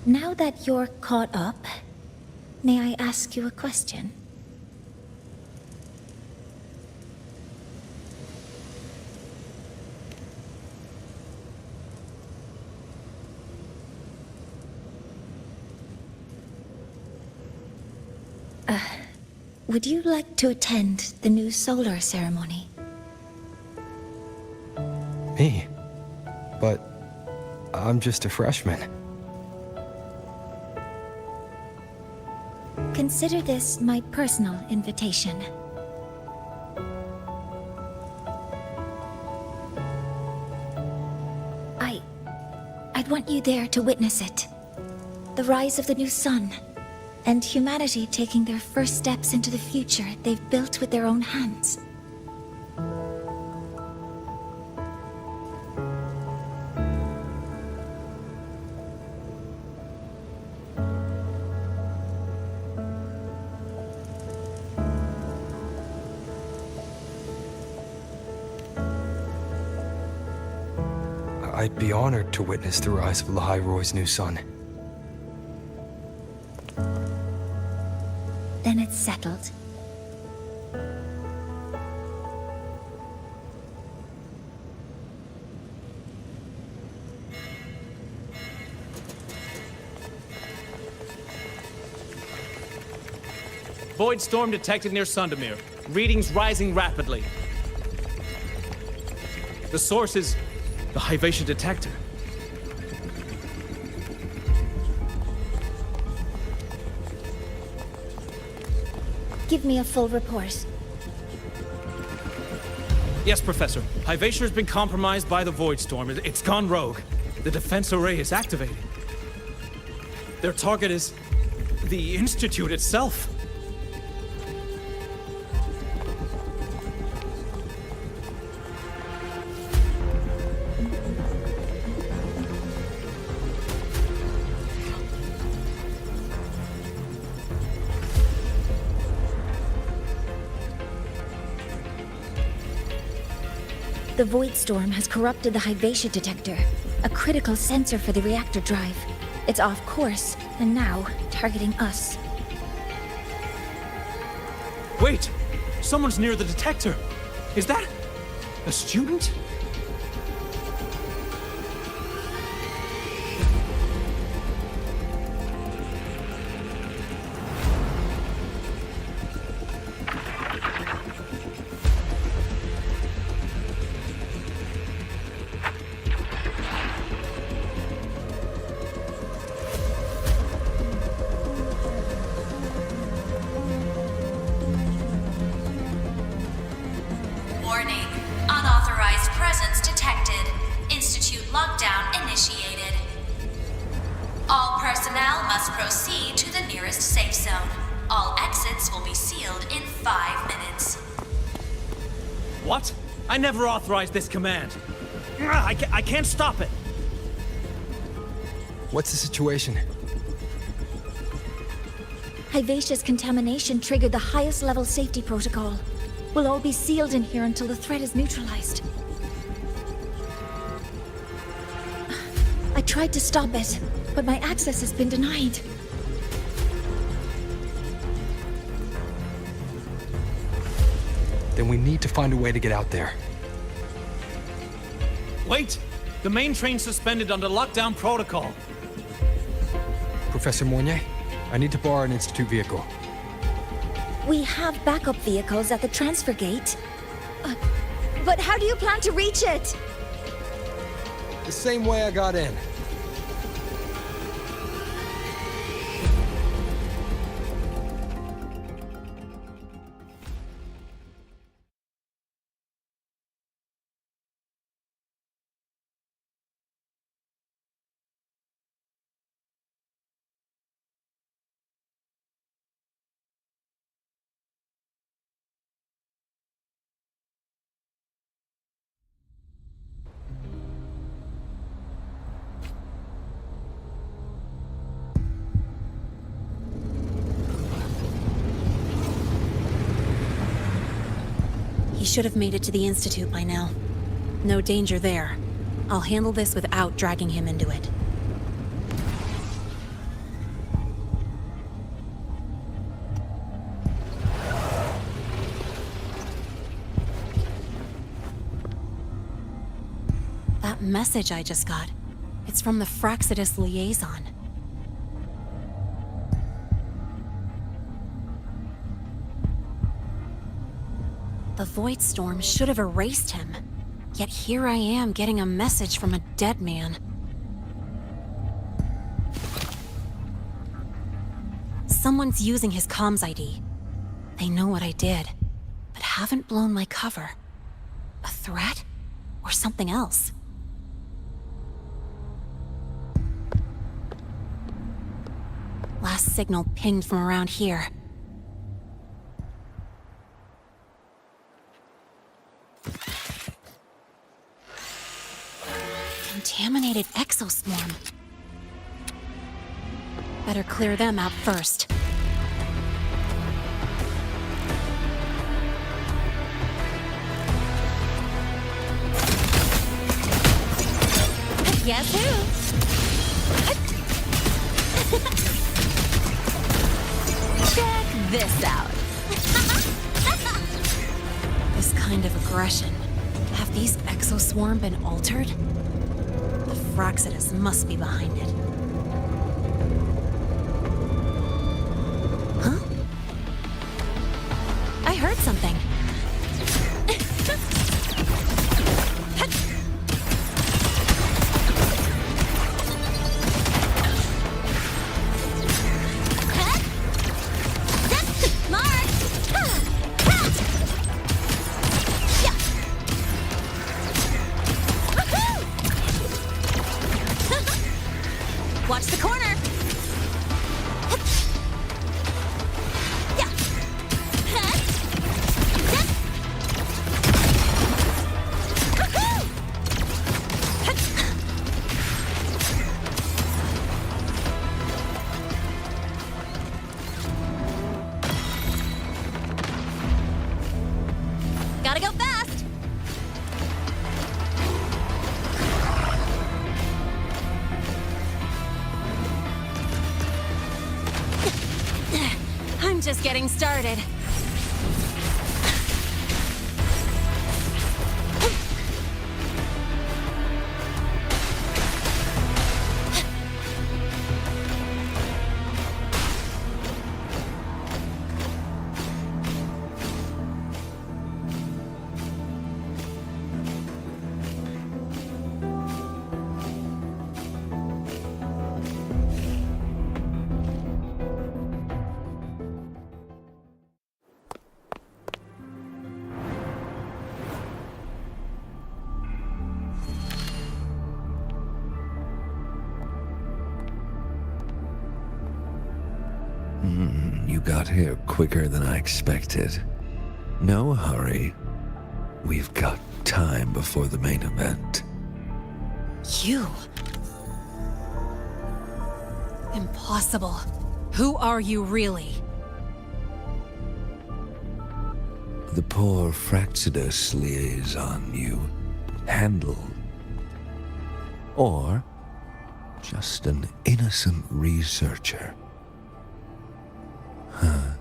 Now that you're caught up, may I ask you a question? Would you like to attend the new solar ceremony? Me? But I'm just a freshman. Consider this my personal invitation. I'd want you there to witness it. The rise of the new sun, and humanity taking their first steps into the future they've built with their own hands. I'd be honored to witness the rise of Lahai-Roi's new sun. Then it's settled. Void storm detected near Sundamir. Readings rising rapidly. The source is the Lahai-Roi detector. Give me a full report. Yes, Professor. Lahai-Roi has been compromised by the Void Storm. It's gone rogue. The defense array is activated. Their target is the Institute itself. The Void Storm has corrupted the Lahai-Roi detector, a critical sensor for the reactor drive. It's off course, and now targeting us. Wait! Someone's near the detector! Is that a student? Warning. Unauthorized presence detected. Institute lockdown initiated. All personnel must proceed to the nearest safe zone. All exits will be sealed in 5 minutes. What? I never authorized this command. I can't stop it. What's the situation? Lahai-Roi's contamination triggered the highest level safety protocol. We'll all be sealed in here until the threat is neutralized. I tried to stop it, but my access has been denied. Then we need to find a way to get out there. Wait! The main train's suspended under lockdown protocol. Professor Mornier, I need to borrow an Institute vehicle. We have backup vehicles at the transfer gate. But how do you plan to reach it? The same way I got in. He should have made it to the Institute by now. No danger there. I'll handle this without dragging him into it. message I just got. It's from the Fraxidus liaison. The Void Storm should have erased him. Yet here I am getting a message from a dead man. Someone's using his comms ID. They know what I did, but haven't blown my cover. A threat? Or something else? Last signal pinged from around here. Contaminated exoswarm. Better clear them out first. Guess who? Check this out. This kind of aggression. Have these exoswarm been altered? The Fraxidus must be behind it. Huh? I heard something. Watch the corner! Gotta go fast! I'm just getting started. You got here quicker than I expected. No hurry. We've got time before the main event. You? Impossible. Who are you really? The poor Fraxidus liaison you handled. Or just an innocent researcher. Huh.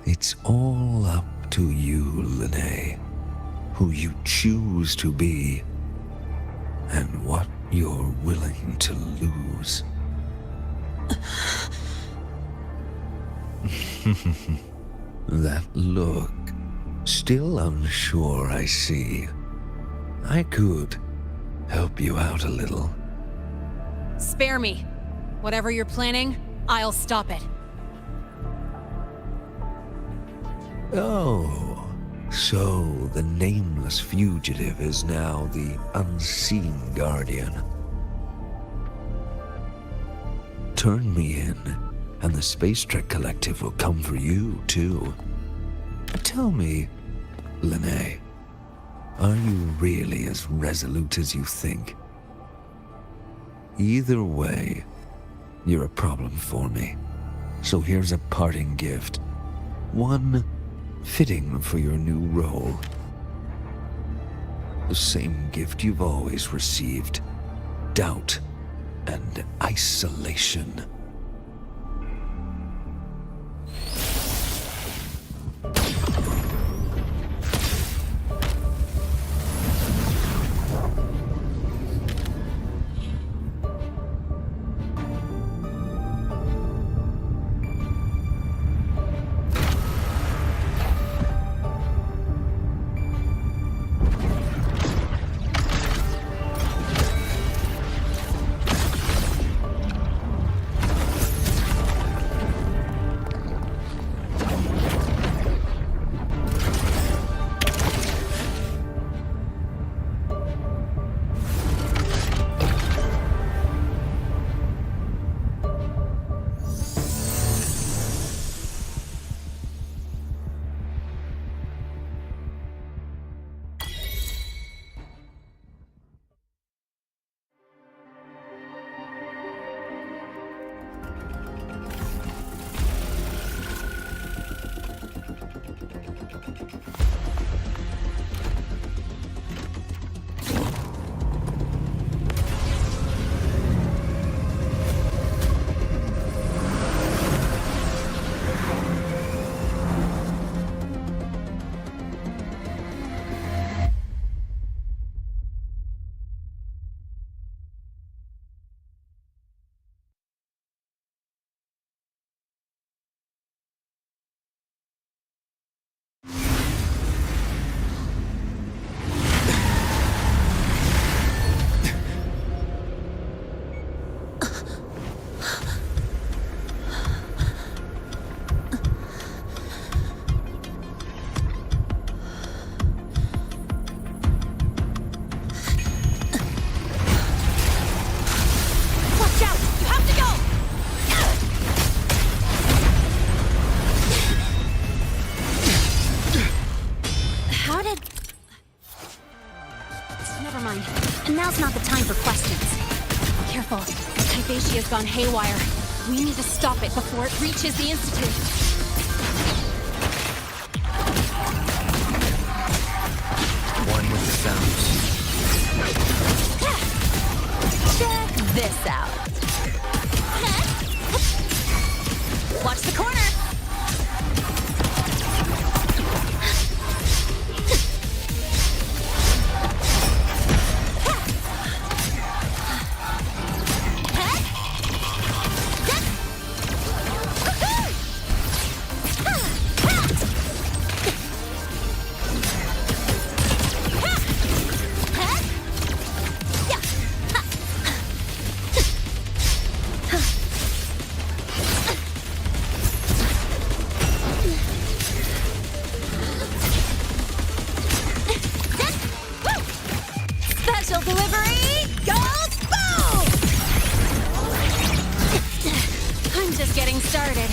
It's all up to you, Lahai, who you choose to be, and what you're willing to lose. That look, still unsure, I see. I could help you out a little. Spare me. Whatever you're planning, I'll stop it. Oh, so the nameless fugitive is now the unseen guardian. Turn me in, and the Space Trek Collective will come for you, too. Tell me, Lahai, are you really as resolute as you think? Either way, you're a problem for me. So here's a parting gift. One fitting for your new role. The same gift you've always received. Doubt and isolation. frequency has gone haywire. We need to stop it before it reaches the Institute. One with the sounds. Check this out. Watch the corner. Special delivery goes boom! I'm just getting started.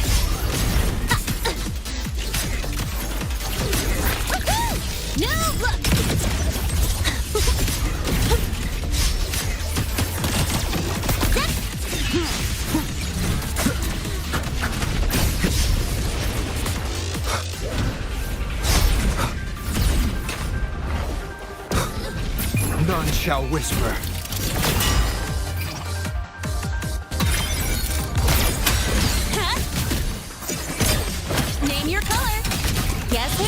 New look! None shall whisper. Name your color. Guess who?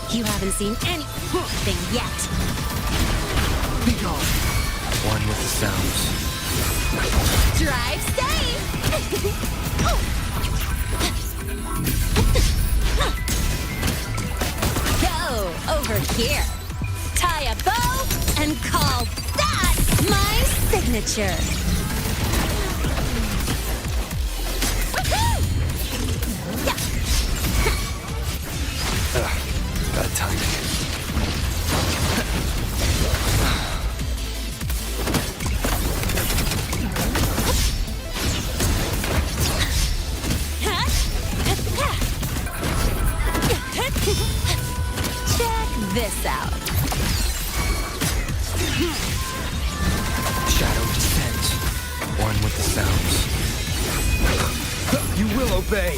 You haven't seen anything yet. Be gone. One with the sounds. Drive safe! Go over here. Tie a bow and call that my signature. Bad timing. Check this out. Shadow descends. One with the sounds. You will obey.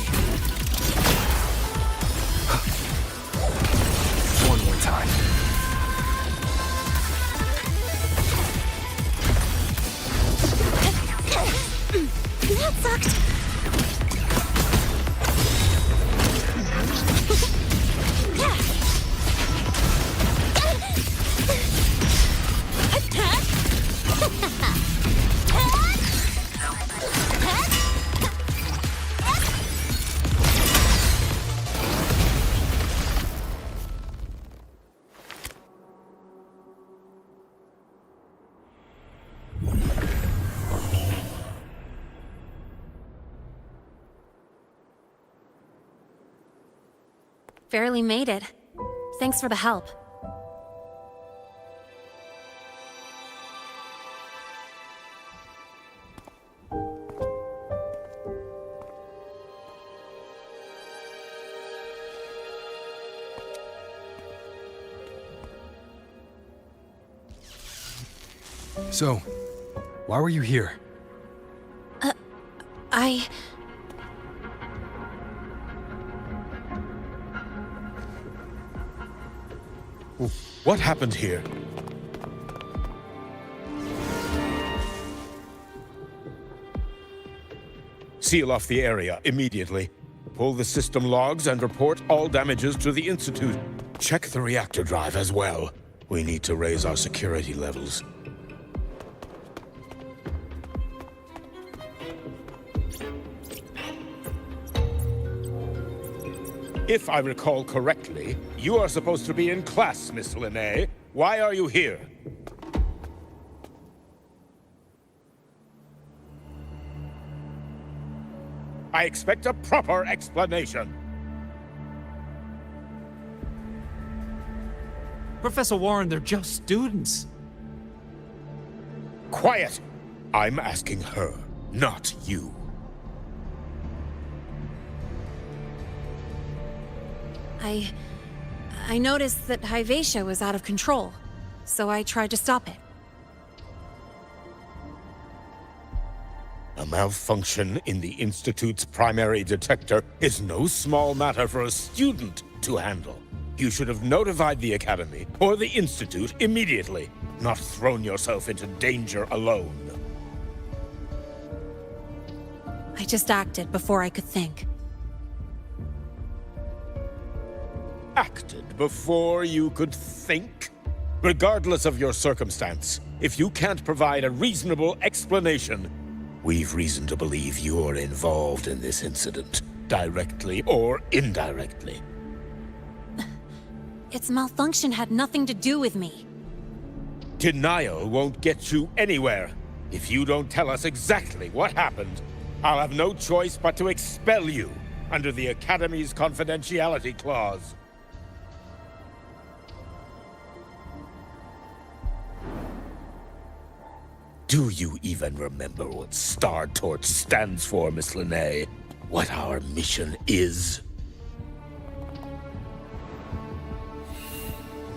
One more time. That sucked. Barely made it. Thanks for the help. So, why were you here? What happened here? Seal off the area immediately. Pull the system logs and report all damages to the Institute. Check the reactor drive as well. We need to raise our security levels. If I recall correctly, you are supposed to be in class, Miss Linnae. Why are you here? I expect a proper explanation. Professor Warren, they're just students. Quiet! I'm asking her, not you. I noticed that Hyvatia was out of control, so I tried to stop it. A malfunction in the Institute's primary detector is no small matter for a student to handle. You should have notified the Academy or the Institute immediately, not thrown yourself into danger alone. I just acted before I could think. Acted before you could think? Regardless of your circumstance, if you can't provide a reasonable explanation, we've reason to believe you're involved in this incident, directly or indirectly. Its malfunction had nothing to do with me. Denial won't get you anywhere. If you don't tell us exactly what happened, I'll have no choice but to expel you under the Academy's confidentiality clause. Do you even remember what Star Torch stands for, Miss Linnae? What our mission is?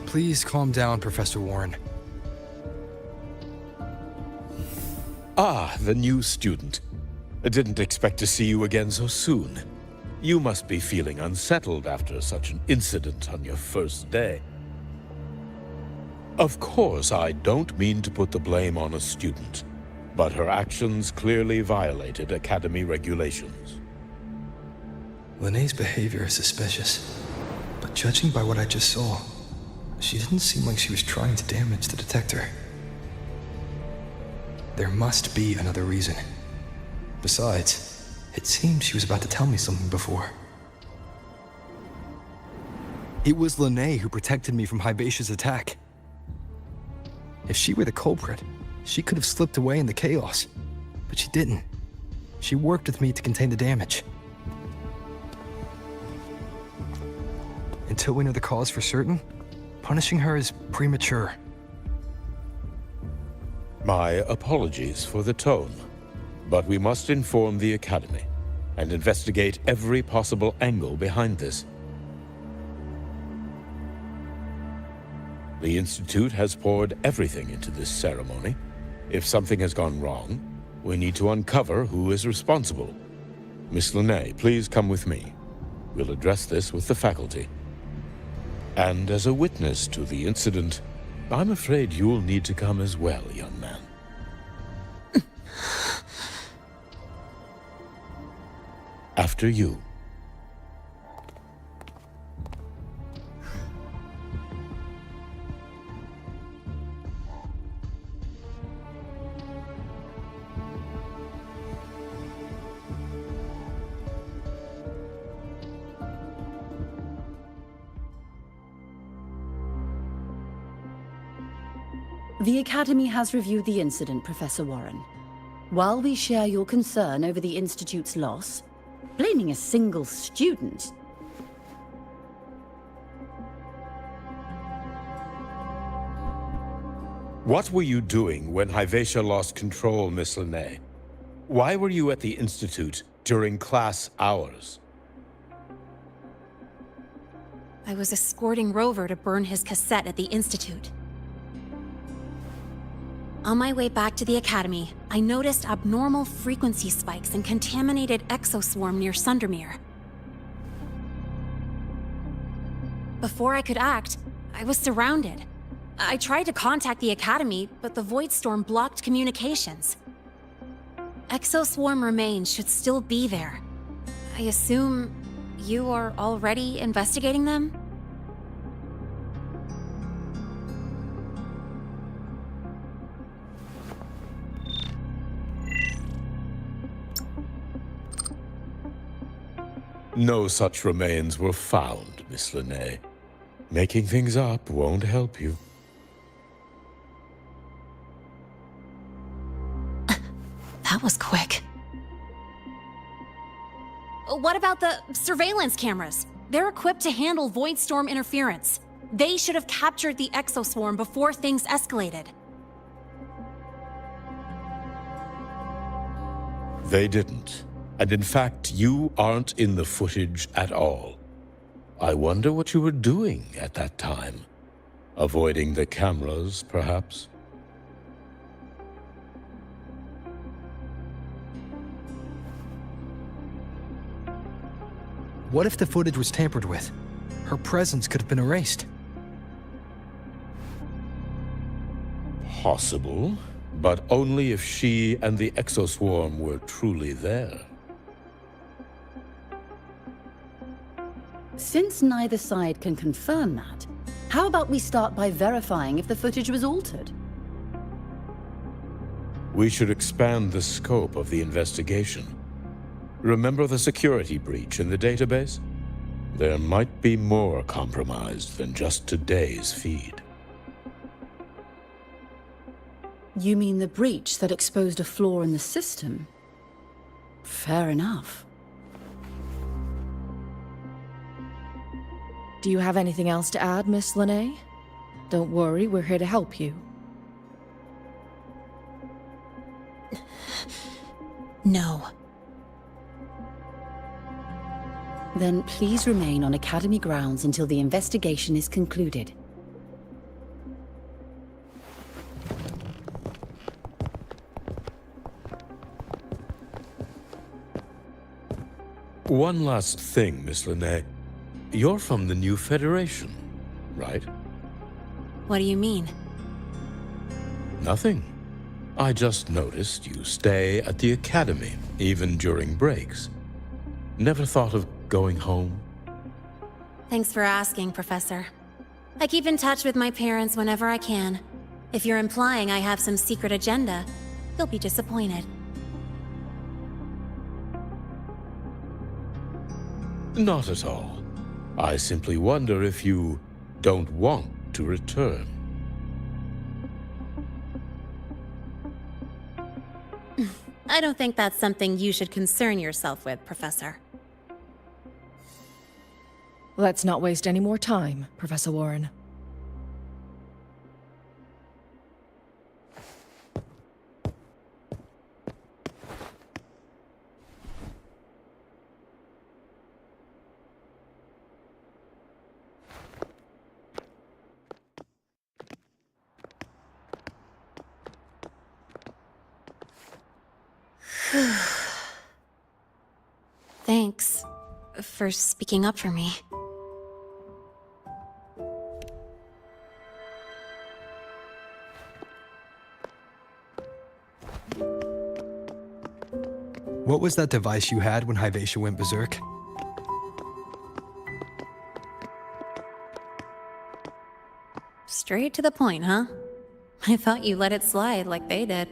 Please calm down, Professor Warren. Ah, the new student. I didn't expect to see you again so soon. You must be feeling unsettled after such an incident on your first day. Of course, I don't mean to put the blame on a student, but her actions clearly violated Academy regulations. Linnae's behavior is suspicious, but judging by what I just saw, she didn't seem like she was trying to damage the detector. There must be another reason. Besides, it seemed she was about to tell me something before. It was Linnae who protected me from Hybatia's attack. If she were the culprit, she could have slipped away in the chaos. But she didn't. She worked with me to contain the damage. Until we know the cause for certain, punishing her is premature. My apologies for the tone, but we must inform the Academy and investigate every possible angle behind this. The Institute has poured everything into this ceremony. If something has gone wrong, we need to uncover who is responsible. Miss Linnae, please come with me. We'll address this with the faculty. And as a witness to the incident, I'm afraid you'll need to come as well, young man. After you. The Academy has reviewed the incident, Professor Warren. While we share your concern over the Institute's loss, blaming a single student... What were you doing when Hyvatia lost control, Miss Linnae? Why were you at the Institute during class hours? I was escorting Rover to burn his cassette at the Institute. On my way back to the Academy, I noticed abnormal frequency spikes and contaminated exoswarm near Sundermere. Before I could act, I was surrounded. I tried to contact the Academy, but the Void Storm blocked communications. Exoswarm remains should still be there. I assume you are already investigating them? No such remains were found, Miss Linnae. Making things up won't help you. That was quick. What about the surveillance cameras? They're equipped to handle Void Storm interference. They should have captured the exoswarm before things escalated. They didn't. And in fact, you aren't in the footage at all. I wonder what you were doing at that time. Avoiding the cameras, perhaps? What if the footage was tampered with? Her presence could have been erased. Possible, but only if she and the exoswarm were truly there. Since neither side can confirm that, how about we start by verifying if the footage was altered? We should expand the scope of the investigation. Remember the security breach in the database? There might be more compromised than just today's feed. You mean the breach that exposed a flaw in the system? Fair enough. Do you have anything else to add, Miss Lahai? Don't worry, we're here to help you. No. Then please remain on Academy grounds until the investigation is concluded. One last thing, Miss Lahai. You're from the new Federation, right? What do you mean? Nothing. I just noticed you stay at the Academy, even during breaks. Never thought of going home? Thanks for asking, Professor. I keep in touch with my parents whenever I can. If you're implying I have some secret agenda, you'll be disappointed. Not at all. I simply wonder if you don't want to return. I don't think that's something you should concern yourself with, Professor. Let's not waste any more time, Professor Warren. Thanks for speaking up for me. What was that device you had when Lahai-Roi-we went berserk? Straight to the point, huh? I thought you let it slide like they did.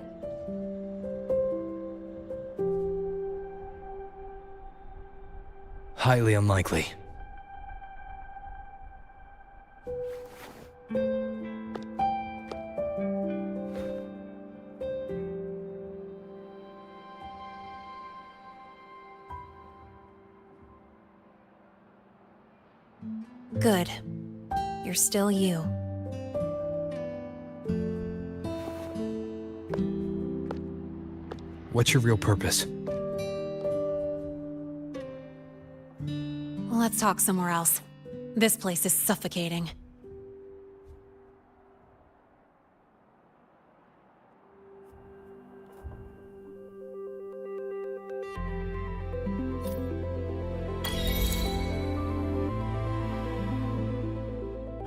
Highly unlikely. Good. You're still you. What's your real purpose? Let's talk somewhere else. This place is suffocating.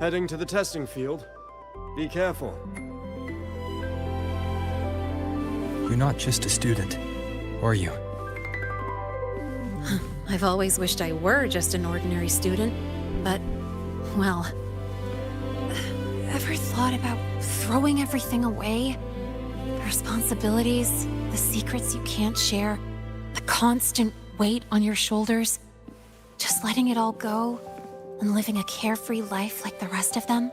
Heading to the testing field. Be careful. You're not just a student, are you? I've always wished I were just an ordinary student, but, well... Ever thought about throwing everything away? The responsibilities, the secrets you can't share, the constant weight on your shoulders? Just letting it all go, and living a carefree life like the rest of them?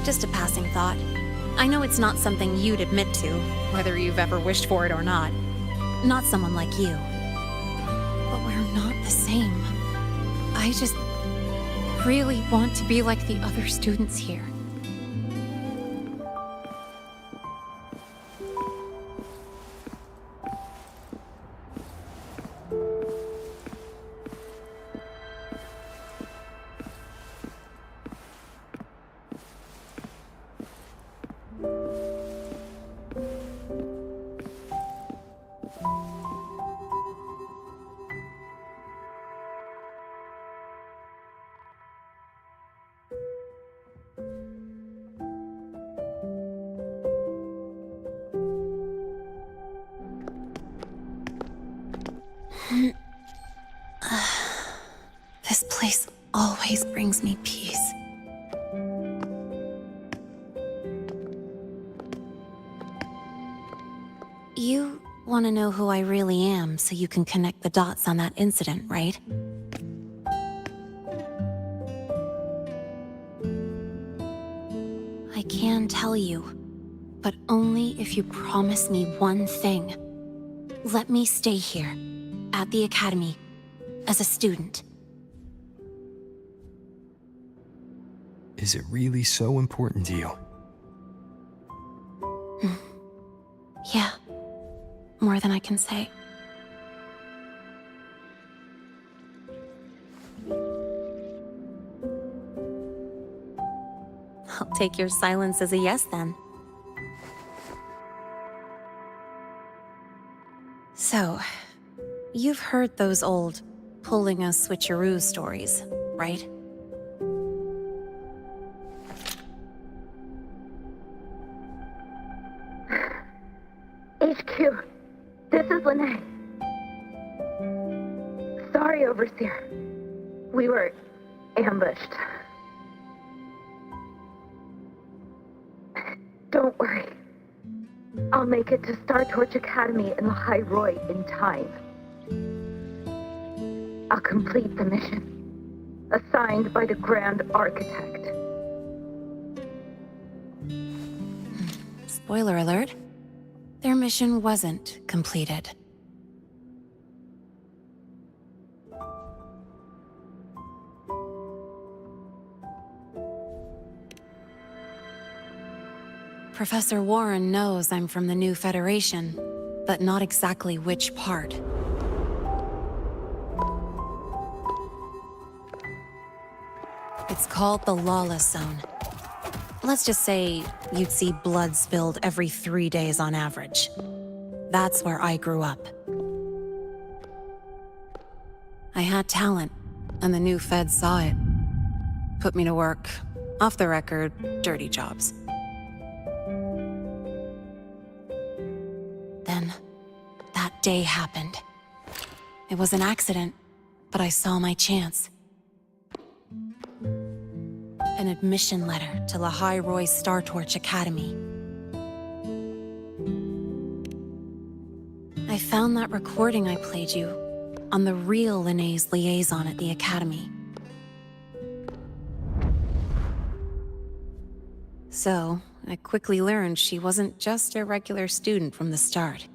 Just a passing thought. I know it's not something you'd admit to, whether you've ever wished for it or not. Not someone like you. But we're not the same. I just really want to be like the other students here. This place always brings me peace. You want to know who I really am so you can connect the dots on that incident, right? I can tell you, but only if you promise me one thing. Let me stay here, at the Academy, as a student. Is it really so important to you? Yeah, more than I can say. I'll take your silence as a yes, then. So, you've heard those old pulling a switcheroo stories, right? HQ, this is Lene. Sorry, Overseer. We were ambushed. Don't worry. I'll make it to Star Torch Academy in Lahai-Roi in time. I'll complete the mission, assigned by the Grand Architect. Spoiler alert. Their mission wasn't completed. Professor Warren knows I'm from the new Federation, but not exactly which part. It's called the Lawless Zone. Let's just say you'd see blood spilled every 3 days on average. That's where I grew up. I had talent, and the new feds saw it. Put me to work, off the record, dirty jobs. Then, that day happened. It was an accident, but I saw my chance. An admission letter to Lahai-Roi Star Torch Academy. I found that recording I played you on the real Lene's liaison at the Academy. So, I quickly learned she wasn't just a regular student from the start.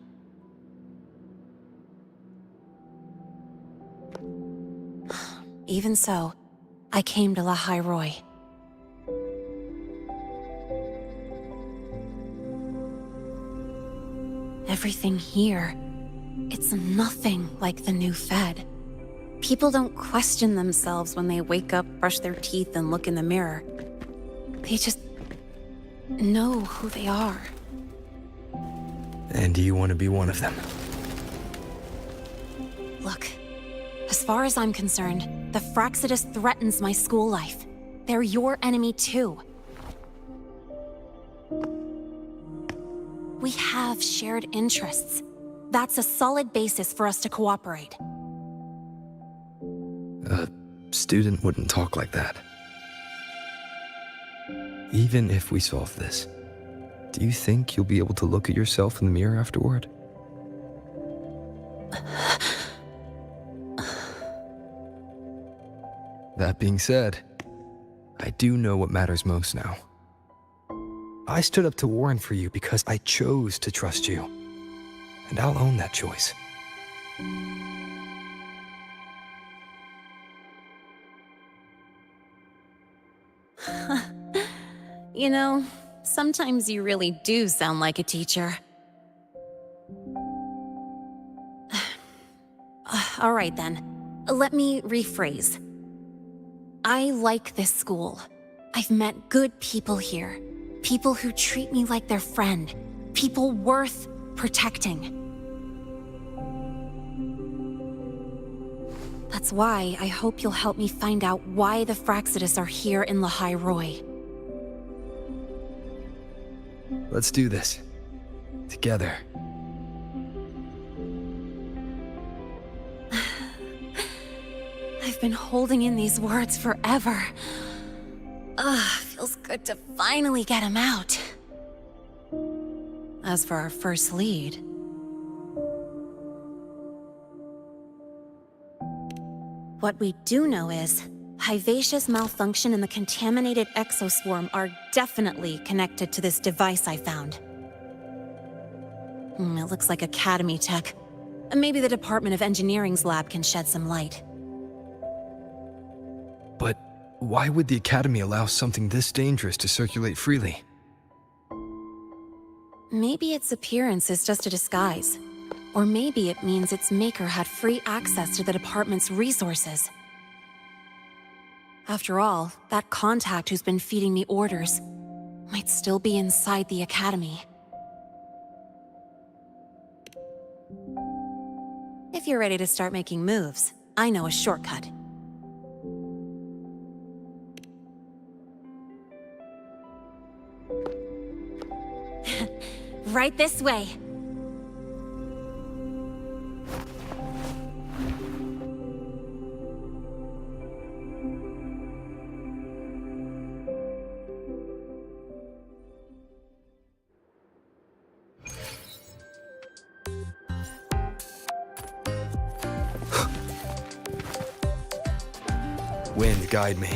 Even so, I came to Lahai-Roi. Everything here, it's nothing like the new Fed. People don't question themselves when they wake up, brush their teeth, and look in the mirror. They just know who they are. And do you want to be one of them? Look, as far as I'm concerned, the Fraxidus threatens my school life. They're your enemy too. We have shared interests. That's a solid basis for us to cooperate. A student wouldn't talk like that. Even if we solve this, do you think you'll be able to look at yourself in the mirror afterward? That being said, I do know what matters most now. I stood up to Warren for you because I chose to trust you. And I'll own that choice. You know, sometimes you really do sound like a teacher. All right then, let me rephrase. I like this school. I've met good people here. People who treat me like their friend. People worth protecting. That's why I hope you'll help me find out why the Fraxidus are here in Lahai-Roi. Let's do this. Together. I've been holding in these words forever. Feels good to finally get them out. As for our first lead... what we do know is, Hivacia's malfunction and the contaminated exoswarm are definitely connected to this device I found. It looks like Academy tech. Maybe the Department of Engineering's lab can shed some light. But why would the Academy allow something this dangerous to circulate freely? Maybe its appearance is just a disguise. Or maybe it means its maker had free access to the department's resources. After all, that contact who's been feeding me orders might still be inside the Academy. If you're ready to start making moves, I know a shortcut. Right this way. Wind, guide me.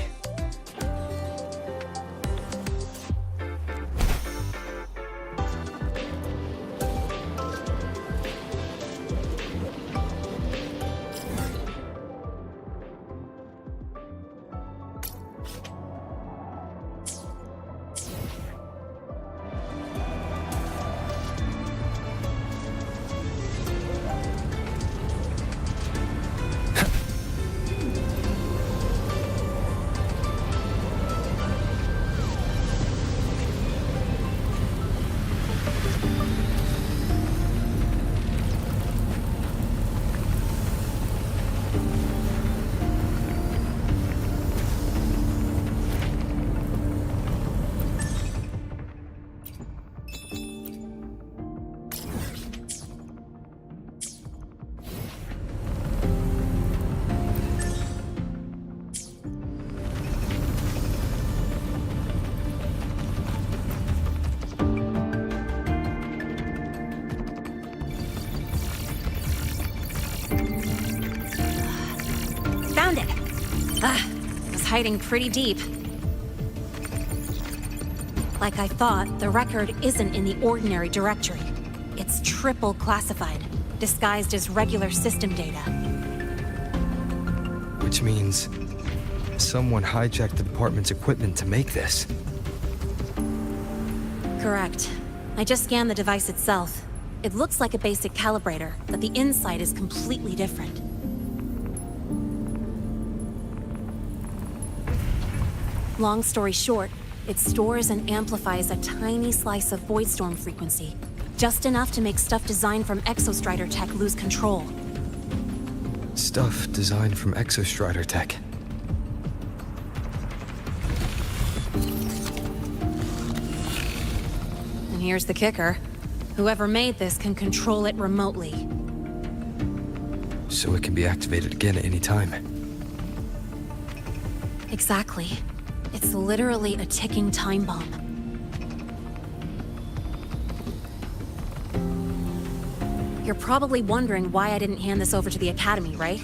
Found it! It was hiding pretty deep. Like I thought, the record isn't in the ordinary directory. It's triple classified, disguised as regular system data. Which means someone hijacked the department's equipment to make this. Correct. I just scanned the device itself. It looks like a basic calibrator, but the inside is completely different. Long story short, it stores and amplifies a tiny slice of Voidstorm frequency, just enough to make stuff designed from Exostrider tech lose control. Stuff designed from Exostrider tech. And here's the kicker. Whoever made this can control it remotely. So it can be activated again at any time. Exactly. It's literally a ticking time bomb. You're probably wondering why I didn't hand this over to the Academy, right?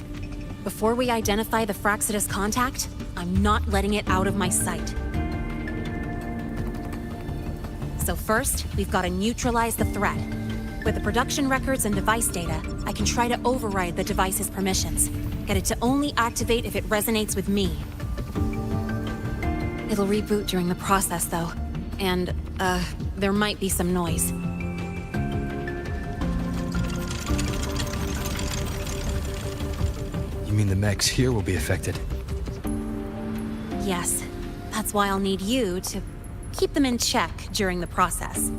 Before we identify the Fraxidus contact, I'm not letting it out of my sight. So first, we've got to neutralize the threat. With the production records and device data, I can try to override the device's permissions. Get it to only activate if it resonates with me. It'll reboot during the process, though. And, there might be some noise. You mean the mechs here will be affected? Yes. That's why I'll need you to keep them in check during the process.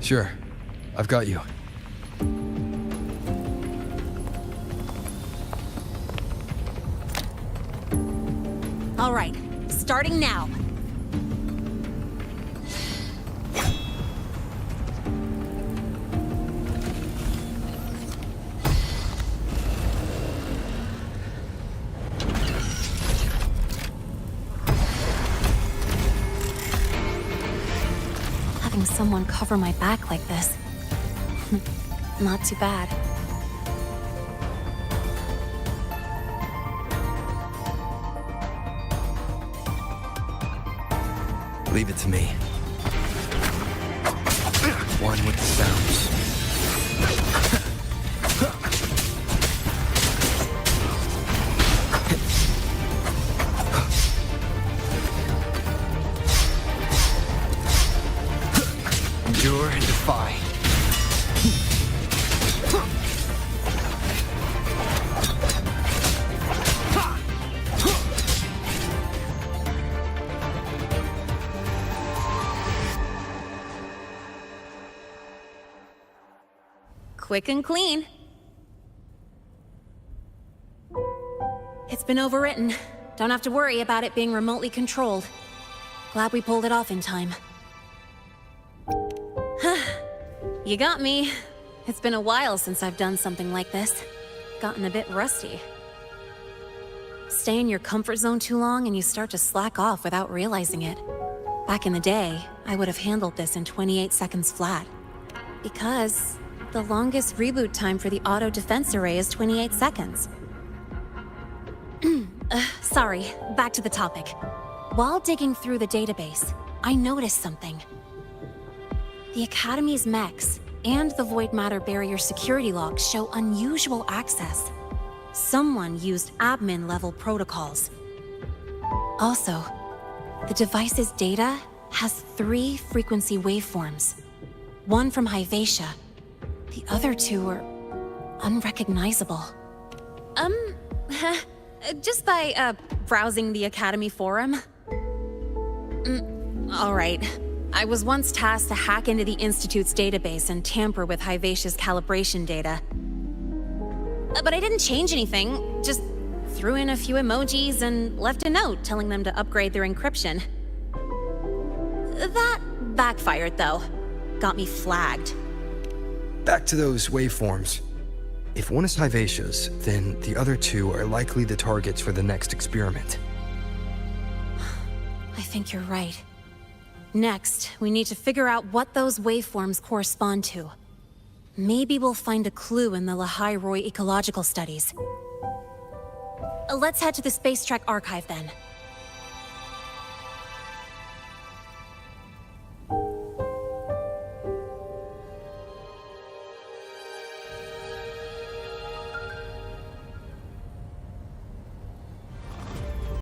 Sure. I've got you. All right, starting now. Having someone cover my back like this, not too bad. Leave it to me. One with the sounds. Endure and defy. Quick and clean. It's been overwritten. Don't have to worry about it being remotely controlled. Glad we pulled it off in time. You got me. It's been a while since I've done something like this. Gotten a bit rusty. Stay in your comfort zone too long and you start to slack off without realizing it. Back in the day, I would have handled this in 28 seconds flat. Because the longest reboot time for the auto defense array is 28 seconds. Sorry, back to the topic. While digging through the database, I noticed something. The Academy's mechs and the Void Matter Barrier security logs show unusual access. Someone used admin-level protocols. Also, the device's data has 3 frequency waveforms. One from Hyvatia. The other 2 are unrecognizable. Just by, browsing the Academy forum. All right. I was once tasked to hack into the Institute's database and tamper with Hyvatia's calibration data. But I didn't change anything, just threw in a few emojis and left a note telling them to upgrade their encryption. That backfired, though. Got me flagged. Back to those waveforms. If one is Hyvatia's, then the other 2 are likely the targets for the next experiment. I think you're right. Next, we need to figure out what those waveforms correspond to. Maybe we'll find a clue in the Lahai-Roi ecological studies. Let's head to the Space Trek archive then.